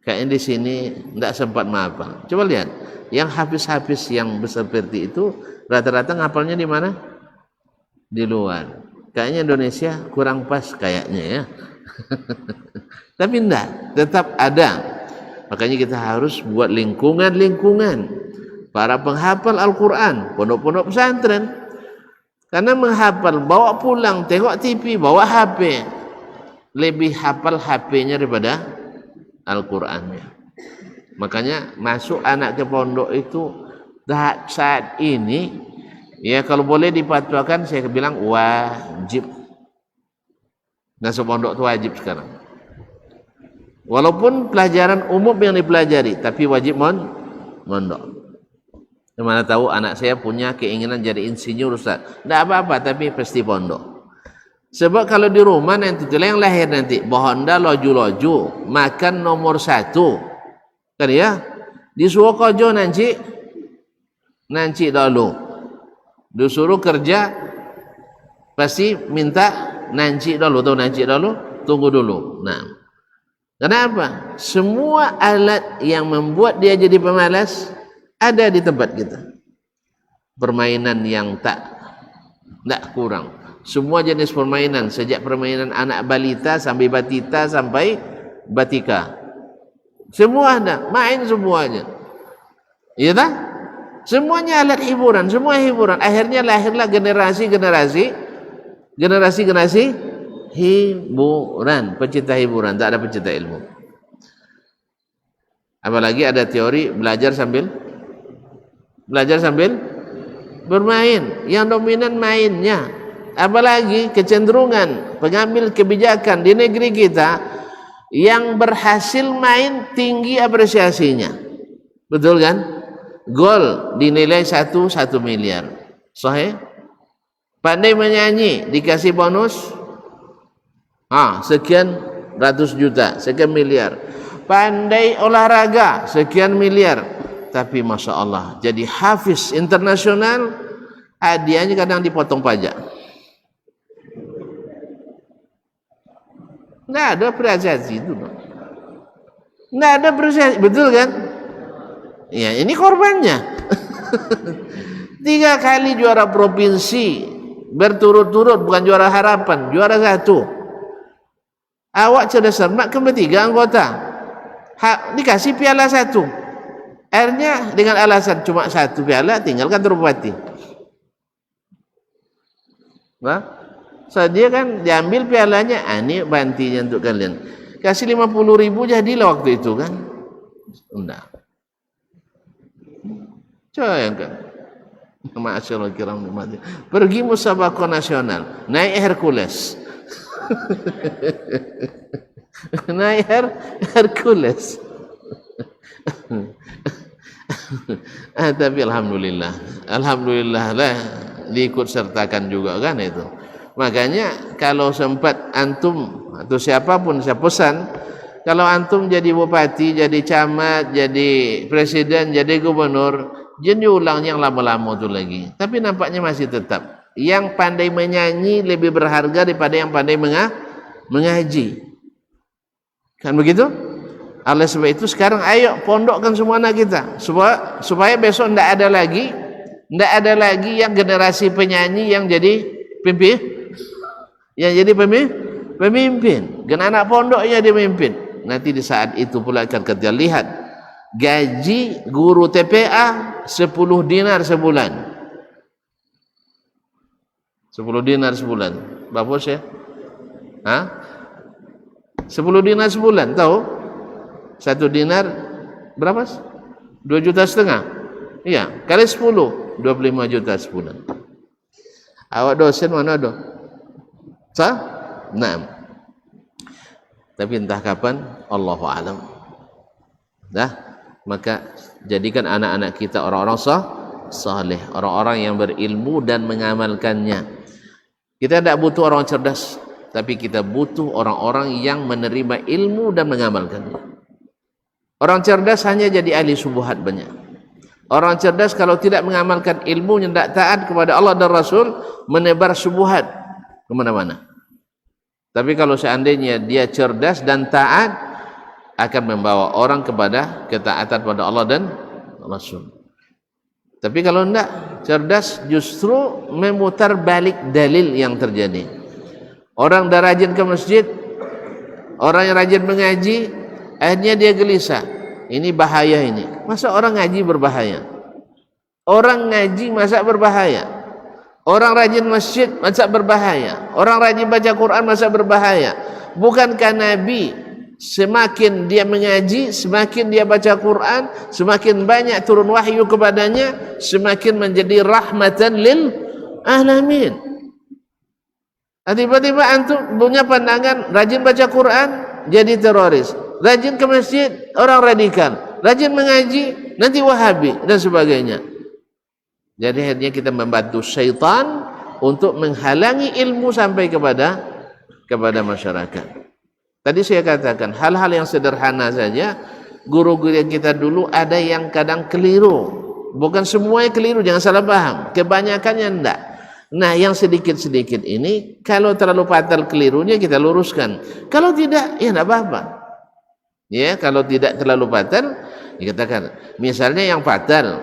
[SPEAKER 1] Kayaknya di sini tidak sempat menghafal. Coba lihat, yang hafiz-hafiz yang seperti itu rata-rata ngapalnya di mana? Di luar. Kayaknya Indonesia kurang pas kayaknya ya. Tapi tidak, tetap ada. Makanya kita harus buat lingkungan-lingkungan para penghafal Al-Quran, pondok-pondok pesantren. Karena menghafal, bawa pulang, tengok TV, bawa HP, lebih hafal HP-nya daripada Al-Qurannya. Makanya masuk anak ke pondok itu saat ini, ya kalau boleh dipatuakan, saya bilang wajib. Masuk pondok itu wajib sekarang. Walaupun pelajaran umum yang dipelajari, tapi wajib mondok. Mana tahu anak saya punya keinginan jadi insinyur Ustaz. Tidak apa-apa, tapi pasti pondok. Sebab kalau di rumah nanti yang lahir nanti bohonda loju-loju, makan nomor 1. Kan ya? Disuruh kojo nanti dulu. Disuruh kerja pasti minta nanti dulu, tahu nanti dulu, tunggu dulu. Nah, kenapa? Semua alat yang membuat dia jadi pemalas ada di tempat kita. Permainan yang tak kurang. Semua jenis permainan, sejak permainan anak balita sampai batita sampai batika. Semua ada, main semuanya. Iya tak? Semuanya alat hiburan, semua hiburan. Akhirnya lahirlah generasi hiburan, pecinta hiburan, tak ada pecinta ilmu. Apalagi ada teori belajar sambil bermain, yang dominan mainnya. Apalagi kecenderungan pengambil kebijakan di negeri kita yang berhasil main tinggi apresiasinya. Betul kan? Gol dinilai 1 miliar. Sahih? Pandai menyanyi dikasih bonus sekian ratus juta, sekian miliar. Pandai olahraga sekian miliar. Tapi Masya Allah, jadi hafiz internasional, hadiahnya kadang dipotong pajak. Nggak ada apresiasi itu. Nggak ada apresiasi, betul kan? Ya, ini korbannya. 3 kali juara provinsi berturut-turut, bukan juara harapan, juara 1. Awak cerdas cermat ke 3 anggota. Dikasih piala 1. Akhirnya dengan alasan cuma 1 piala, tinggalkan terbupati. Nah, so dia kan diambil pialanya, ini bantinya untuk kalian. Kasih 50.000 jadilah waktu itu kan. Enggak. Coba yang kan. Ma'asyarul kiram nikmati. Pergi musabaqah nasional, naik Hercules. Naik Hercules. Tapi alhamdulillah lah diikut sertakan juga kan itu. Makanya kalau sempat antum atau siapapun, saya pesan, kalau antum jadi bupati, jadi camat, jadi presiden, jadi gubernur, jangan diulang yang lama-lama itu lagi. Tapi nampaknya masih tetap yang pandai menyanyi lebih berharga daripada yang pandai mengaji. Kan begitu? Oleh sebab itu sekarang ayo pondokkan semua anak kita supaya besok tidak ada lagi yang generasi penyanyi yang jadi pemimpin. Kan anak pondoknya dia memimpin. Nanti di saat itu pula akan kita lihat gaji guru TPA 10 dinar sebulan. 10 dinar sebulan. Bagus ya? 10 dinar sebulan, tahu? 1 dinar berapa? 2,5 juta. Iya, kali 10, 25 juta sebulan. Awak dosen mana ada? Sah? Nah. Tapi entah kapan, Allahu a'lam. Maka jadikan anak-anak kita orang-orang saleh, orang-orang yang berilmu dan mengamalkannya. Kita tidak butuh orang cerdas, tapi kita butuh orang-orang yang menerima ilmu dan mengamalkannya. Orang cerdas hanya jadi ahli syubhat banyak. Orang cerdas kalau tidak mengamalkan ilmunya, tidak taat kepada Allah dan Rasul, menebar syubhat kemana-mana. Tapi kalau seandainya dia cerdas dan taat, akan membawa orang kepada ketaatan pada Allah dan Rasul. Tapi kalau tidak cerdas, justru memutar balik dalil yang terjadi. Orang dah rajin ke masjid, orang yang rajin mengaji, akhirnya dia gelisah. Ini bahaya ini. Masa orang ngaji berbahaya? Orang ngaji masa berbahaya? Orang rajin masjid masa berbahaya? Orang rajin baca Quran masa berbahaya? Bukankah Nabi semakin dia mengaji, semakin dia baca Quran, semakin banyak turun wahyu kepadanya, semakin menjadi rahmatan lil alamin. Tiba-tiba antum punya pandangan rajin baca Quran jadi teroris, rajin ke masjid orang radikal, rajin mengaji nanti wahabi dan sebagainya. Jadi akhirnya kita membantu syaitan untuk menghalangi ilmu sampai kepada masyarakat. Tadi saya katakan hal-hal yang sederhana saja, guru-guru yang kita dulu ada yang kadang keliru. Bukan semuanya keliru, jangan salah paham. Kebanyakannya enggak. Nah, yang sedikit-sedikit ini kalau terlalu fatal kelirunya kita luruskan. Kalau tidak, ya enggak apa-apa. Ya, kalau tidak terlalu fatal, dikatakan. Misalnya yang fatal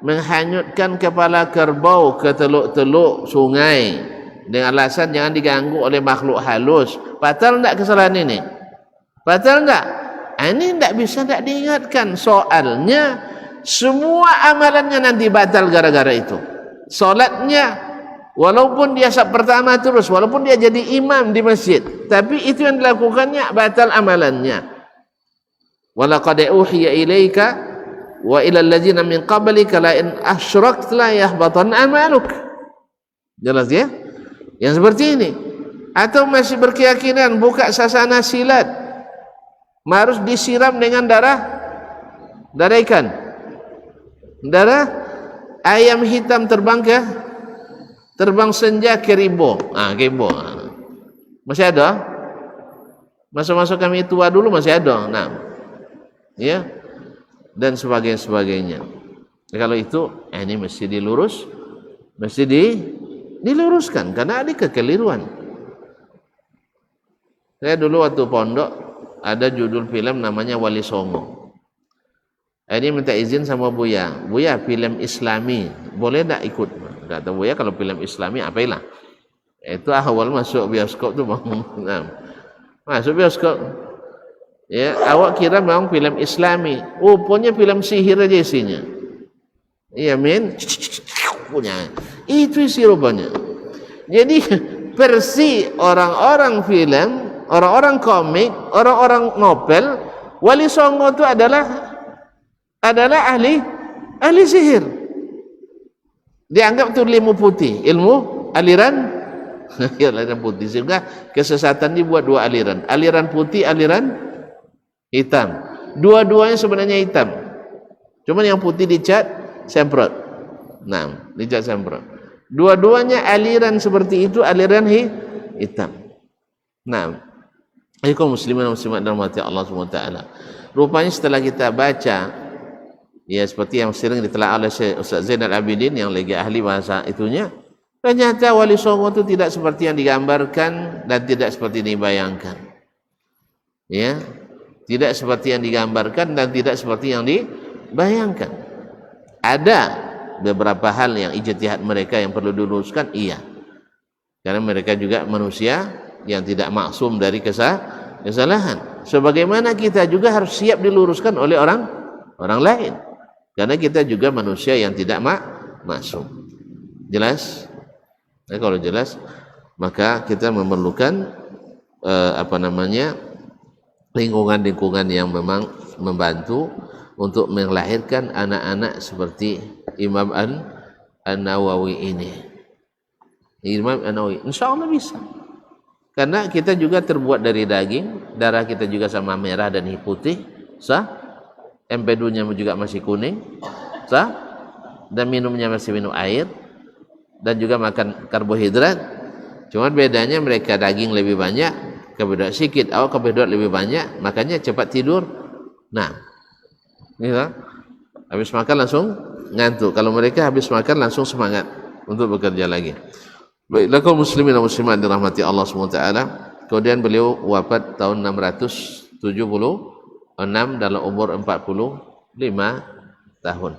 [SPEAKER 1] menghanyutkan kepala kerbau ke teluk-teluk sungai dengan alasan jangan diganggu oleh makhluk halus. Batal enggak kesalahan ini? Batal enggak? Ini enggak bisa enggak diingatkan. Soalnya semua amalannya nanti batal gara-gara itu. Salatnya walaupun dia saf pertama terus, walaupun dia jadi imam di masjid, tapi itu yang dilakukannya batal amalannya. Walaqad uhiya ilaika wa ilal ladzina min qablika la in asyrakta la yahbatan amaluk. Jelas ya? Yang seperti ini. Atau masih berkeyakinan buka sasana silat harus disiram dengan darah ikan, darah ayam hitam terbang senja ke Ribo. Ribo masih ada. Masa-masa kami tua dulu masih ada. Nah, ya, dan sebagainya. Kalau itu ini mesti diluruskan karena ada kekeliruan. Saya dulu waktu pondok ada judul film namanya Wali Songo. Ini minta izin sama Buya, Buya film Islami boleh tak ikut? Kata Buya, kalau film Islami apalah. Itu awal masuk bioskop tu bang. Masuk bioskop. Ya, awak kira memang film Islami. Rupanya film sihir aja isinya. Iya men, punya. Itu isi rupanya. Jadi versi orang-orang film, orang-orang komik, orang-orang novel, Wali Songo itu adalah ahli sihir. Dianggap itu ilmu putih, ilmu aliran aliran putih. Sehingga kesesatan dibuat dua aliran, aliran putih, aliran hitam. Dua-duanya sebenarnya hitam. Cuma yang putih dicat semprot. Nah, dicat semprot. Dua-duanya aliran seperti itu, aliran hitam. Nah, kaum muslimin dan muslimat dalam hati Allah SWT. Rupanya setelah kita baca, ya seperti yang sering ditelaah oleh Ustaz Zainal Abidin yang lagi ahli bahasa itunya, ternyata Wali Songo itu tidak seperti yang digambarkan dan tidak seperti yang dibayangkan. Ya, tidak seperti yang digambarkan dan tidak seperti yang dibayangkan. Ada beberapa hal yang ijtihad mereka yang perlu diluruskan, iya. Karena mereka juga manusia yang tidak maksum dari kesalahan. Sebagaimana kita juga harus siap diluruskan oleh orang lain. Karena kita juga manusia yang tidak maksum. Jelas? Nah, kalau jelas, maka kita memerlukan lingkungan-lingkungan yang memang membantu untuk melahirkan anak-anak seperti Imam An-Nawawi ini. Imam An-Nawawi, insya Allah bisa. Karena kita juga terbuat dari daging, darah kita juga sama merah dan putih, sah? Empedunya juga masih kuning, sah? Dan minumnya masih minum air, dan juga makan karbohidrat. Cuma bedanya mereka daging lebih banyak, karbohidrat sedikit, awak karbohidrat lebih banyak, makanya cepat tidur. Nah, ya, habis makan langsung ngantuk. Kalau mereka habis makan langsung semangat untuk bekerja lagi. Baiklah kaum muslimin dan muslimat dirahmati Allah SWT. Kemudian beliau wafat tahun 676 dalam umur 45 tahun.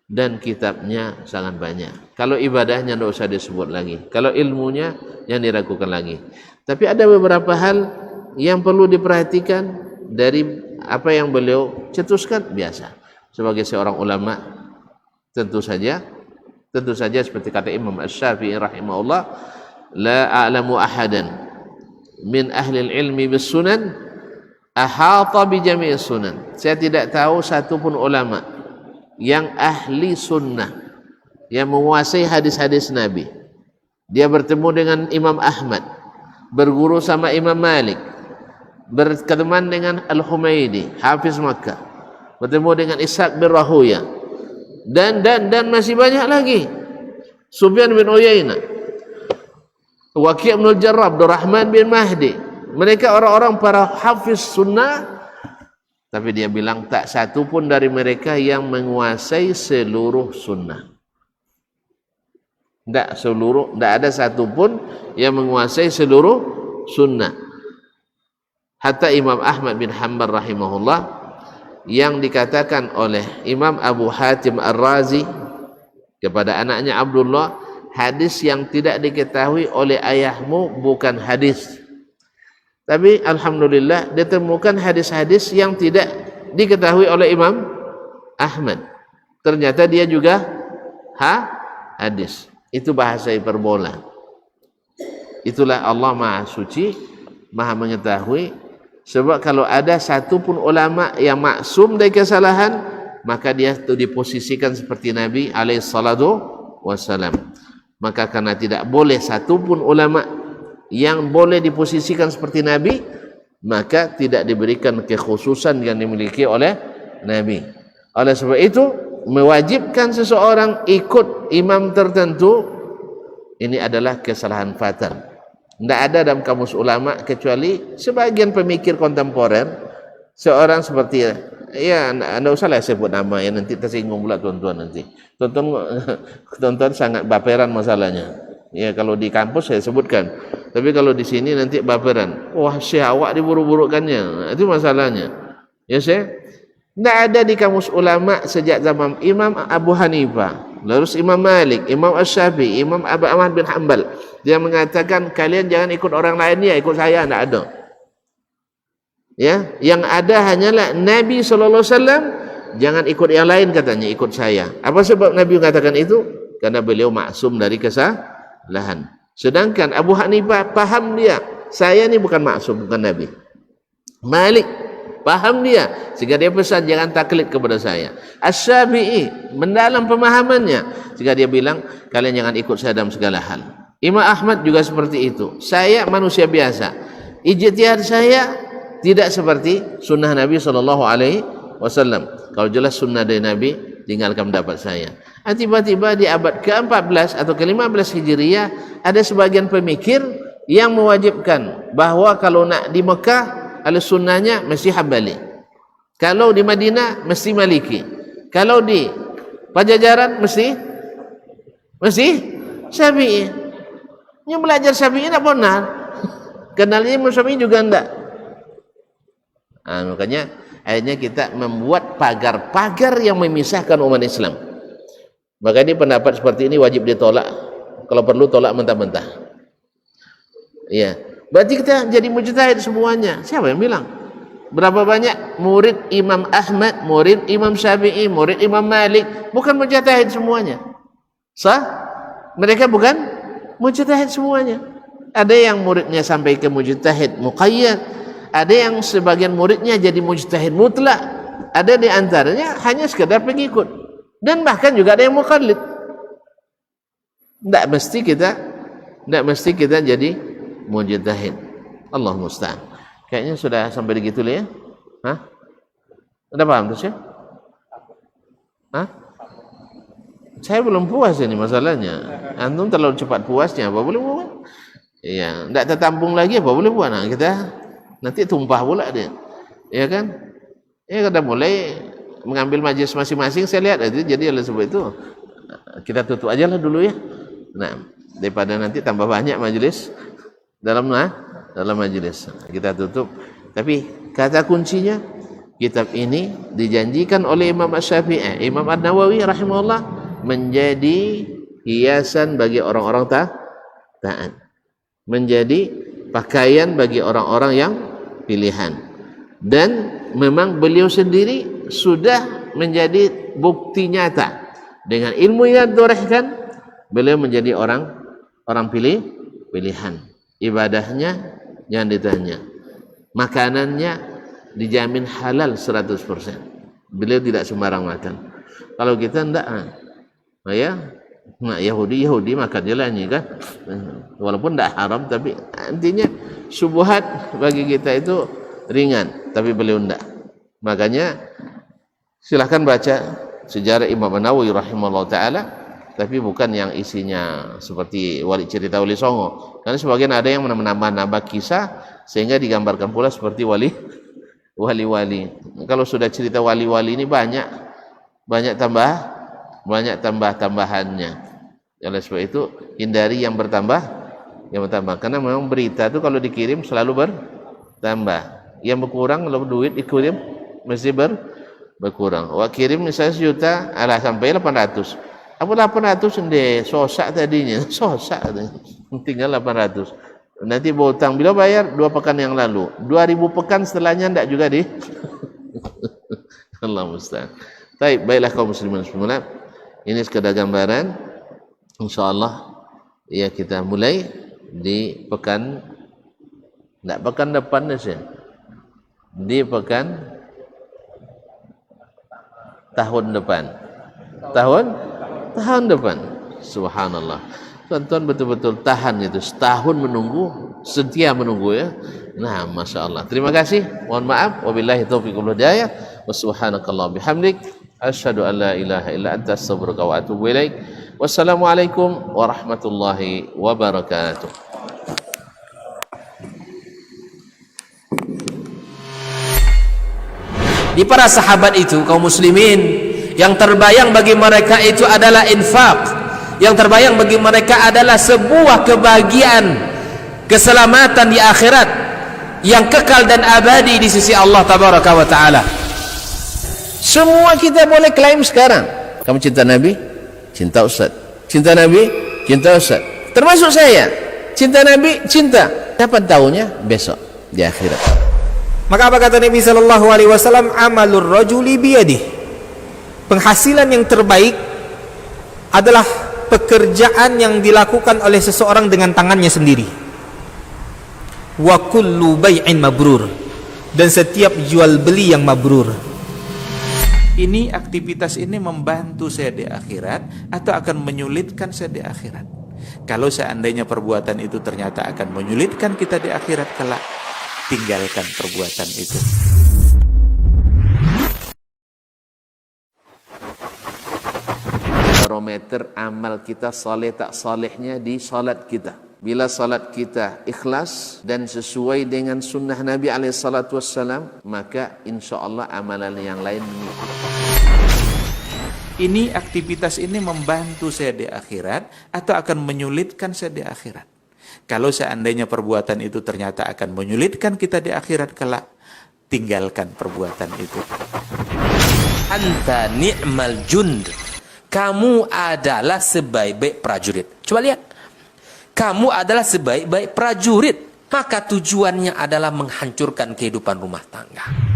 [SPEAKER 1] Dan kitabnya sangat banyak. Kalau ibadahnya tidak usah disebut lagi. Kalau ilmunya yang diragukan lagi. Tapi ada beberapa hal yang perlu diperhatikan dari apa yang beliau cetuskan. Biasa sebagai seorang ulama, tentu saja seperti kata Imam Asy-Syafi'i rahimahullah, la a'lamu ahadan min ahli ilmi bis sunan ahata bi jami' sunan. Saya tidak tahu satu pun ulama yang ahli sunnah, yang menguasai hadis-hadis Nabi. Dia bertemu dengan Imam Ahmad, berguru sama Imam Malik, berteman dengan Al-Humaidi, Hafiz Makkah, bertemu dengan Ishaq bin Rahuya, dan masih banyak lagi. Sufyan bin Uyainah, Waqi' bin Jarrah, Abdurrahman bin Mahdi. Mereka orang-orang para hafiz sunnah. Tapi dia bilang tak satu pun dari mereka yang menguasai seluruh sunnah. Tak ada satu pun yang menguasai seluruh sunnah. Hatta Imam Ahmad bin Hanbal rahimahullah, yang dikatakan oleh Imam Abu Hatim Ar-Razi kepada anaknya Abdullah, hadis yang tidak diketahui oleh ayahmu bukan hadis. Tapi alhamdulillah ditemukan hadis-hadis yang tidak diketahui oleh Imam Ahmad. Ternyata dia juga hadis. Itu bahasa hiperbola. Itulah Allah Maha Suci, Maha Mengetahui. Sebab kalau ada satu pun ulama yang maksum dari kesalahan, maka dia itu diposisikan seperti Nabi alaihissalam. Maka karena tidak boleh satu pun ulama yang boleh diposisikan seperti Nabi, maka tidak diberikan kekhususan yang dimiliki oleh Nabi. Oleh sebab itu, mewajibkan seseorang ikut imam tertentu, ini adalah kesalahan fatal. Tidak ada dalam kamus ulama kecuali sebagian pemikir kontemporer, seorang seperti, ya anda usahlah sebut nama ya, nanti tersinggung pula tuan-tuan nanti. Tuan-tuan sangat baperan masalahnya. Ya kalau di kampus saya sebutkan, tapi kalau di sini nanti baperan. Wah, Syekh awak diburu-burukannya. Itu masalahnya. Ya Syekh. Tidak ada di kamus ulama sejak zaman Imam Abu Hanifah, lalu Imam Malik, Imam Asy-Syafi'i, Imam Abu Ahmad bin Hanbal, dia mengatakan kalian jangan ikut orang lain, ya ikut saya. Tidak ada. Ya, yang ada hanyalah Nabi sallallahu alaihi wasallam, jangan ikut yang lain katanya, ikut saya. Apa sebab Nabi mengatakan itu? Karena beliau maksum dari kesalahan. Sedangkan Abu Hanifah paham dia, saya ni bukan maksum, bukan Nabi. Malik paham dia, sehingga dia pesan jangan taklid kepada saya. Asy-Syafi'i mendalam pemahamannya, sehingga dia bilang kalian jangan ikut saya dalam segala hal. Imam Ahmad juga seperti itu. Saya manusia biasa, ijtihad saya tidak seperti sunnah Nabi SAW. Kalau jelas sunnah dari Nabi, tinggalkan pendapat saya. Tiba-tiba di abad ke-14 atau ke-15 Hijriah, ada sebagian pemikir yang mewajibkan bahawa kalau nak di Mekah, ahli sunnahnya mesti Hambali. Kalau di Madinah, mesti Maliki. Kalau di Pajajaran, mesti Syafi'i. Yang belajar Syafi'i tak benar. Kenalnya Imam Syafi'i juga enggak. Makanya akhirnya kita membuat pagar-pagar yang memisahkan umat Islam. Maka ini pendapat seperti ini wajib ditolak. Kalau perlu tolak mentah-mentah. Ya, berarti kita jadi mujtahid semuanya. Siapa yang bilang? Berapa banyak murid Imam Ahmad, murid Imam Syafi'i, murid Imam Malik, bukan mujtahid semuanya. Sah? Mereka bukan mujtahid semuanya. Ada yang muridnya sampai ke mujtahid muqayyad, ada yang sebagian muridnya jadi mujtahid mutlak, ada di antaranya hanya sekedar pengikut, dan bahkan juga ada yang muqallid. Tidak mesti kita jadi mujtahid. Allah musta'an. Kayaknya sudah sampai begitu lah ya. Hah? Udah paham tuh sih? Hah? Saya belum puas ini masalahnya. Antum terlalu cepat puasnya, apa boleh buat? Iya, tidak tertampung lagi, apa boleh buat? Nah, kita nanti tumpah pula dia, ya kan? Ya kita mulai mengambil majlis masing-masing. Saya lihat itu, jadi oleh sebab itu kita tutup aja lah dulu ya. Nah, daripada nanti tambah banyak majlis dalam majlis, kita tutup. Tapi kata kuncinya, kitab ini dijanjikan oleh Imam Asy-Syafi'i, Imam An-Nawawi rahimahullah, menjadi hiasan bagi orang-orang taat, menjadi pakaian bagi orang-orang yang pilihan. Dan memang beliau sendiri sudah menjadi bukti nyata dengan ilmu yang ditorehkan, beliau menjadi orang pilihan. Ibadahnya jangan ditanya, makanannya dijamin halal 100%. Beliau tidak sembarang makan. Kalau kita enggak, ya, Yahudi makan jalannya kan, walaupun tidak haram, tapi intinya syubhat bagi kita itu ringan, tapi beliau tidak. Makanya silahkan baca sejarah Imam An-Nawawi rahimahullah ta'ala, tapi bukan yang isinya seperti cerita Wali Songo, karena sebagian ada yang menambah-nambah kisah sehingga digambarkan pula seperti wali-wali. Kalau sudah cerita wali-wali ini banyak tambah-tambahannya. Oleh sebab itu hindari yang bertambah, karena memang berita itu kalau dikirim selalu bertambah. Yang berkurang kalau duit dikirim mesti berkurang. Wah, kirim misalnya 1 juta, sampai 800. Apa 800 ndek sosak tadinya, tinggal 800. Nanti berhutang, bila bayar 2 pekan yang lalu, 2000 pekan setelahnya ndak juga di Allah musta'an. Baiklah kaum muslimin semua, ini sekadar gambaran. InsyaAllah ya, kita mulai di pekan depan sih, di pekan tahun depan. Tahun depan. Subhanallah. Tuan-tuan betul-betul tahan itu, setahun menunggu, setia menunggu ya. Nah, Masya Allah. Terima kasih. Mohon maaf. Wabillahi taufiq wal hidayah. Wa subhanakallah bihamdik. Asyhadu an la ilaha illa anta astaghfiruka wa atubu ilaik. Wassalamualaikum warahmatullahi wabarakatuh.
[SPEAKER 2] Di para sahabat itu, kaum muslimin, yang terbayang bagi mereka itu adalah infak, yang terbayang bagi mereka adalah sebuah kebahagiaan, keselamatan di akhirat yang kekal dan abadi di sisi Allah tabaraka wa taala.
[SPEAKER 1] Semua kita boleh klaim sekarang. Kamu cinta Nabi? Cinta Ustaz. Cinta Nabi? Cinta Ustaz. Termasuk saya. Cinta Nabi? Cinta. Kapan tahunya? Besok di akhirat.
[SPEAKER 2] Maka apa kata Nabi sallallahu alaihi wasallam? Amalur rajuli biyadih. Penghasilan yang terbaik adalah pekerjaan yang dilakukan oleh seseorang dengan tangannya sendiri. Wa kullu bai'in mabrur. Dan setiap jual beli yang mabrur. Ini aktivitas ini membantu saya di akhirat atau akan menyulitkan saya di akhirat. Kalau seandainya perbuatan itu ternyata akan menyulitkan kita di akhirat kelak, tinggalkan perbuatan itu.
[SPEAKER 1] Barometer amal kita saleh tak salehnya di salat kita. Bila salat kita ikhlas dan sesuai dengan sunnah Nabi SAW, maka insya Allah amalan yang lain mengikut.
[SPEAKER 2] Ini aktivitas ini membantu saya di akhirat atau akan menyulitkan saya di akhirat. Kalau seandainya perbuatan itu ternyata akan menyulitkan kita di akhirat kelak, tinggalkan perbuatan itu. Anta ni'mal jund. Kamu adalah sebaik-baik prajurit. Coba lihat. Kamu adalah sebaik-baik prajurit. Maka tujuannya adalah menghancurkan kehidupan rumah tangga.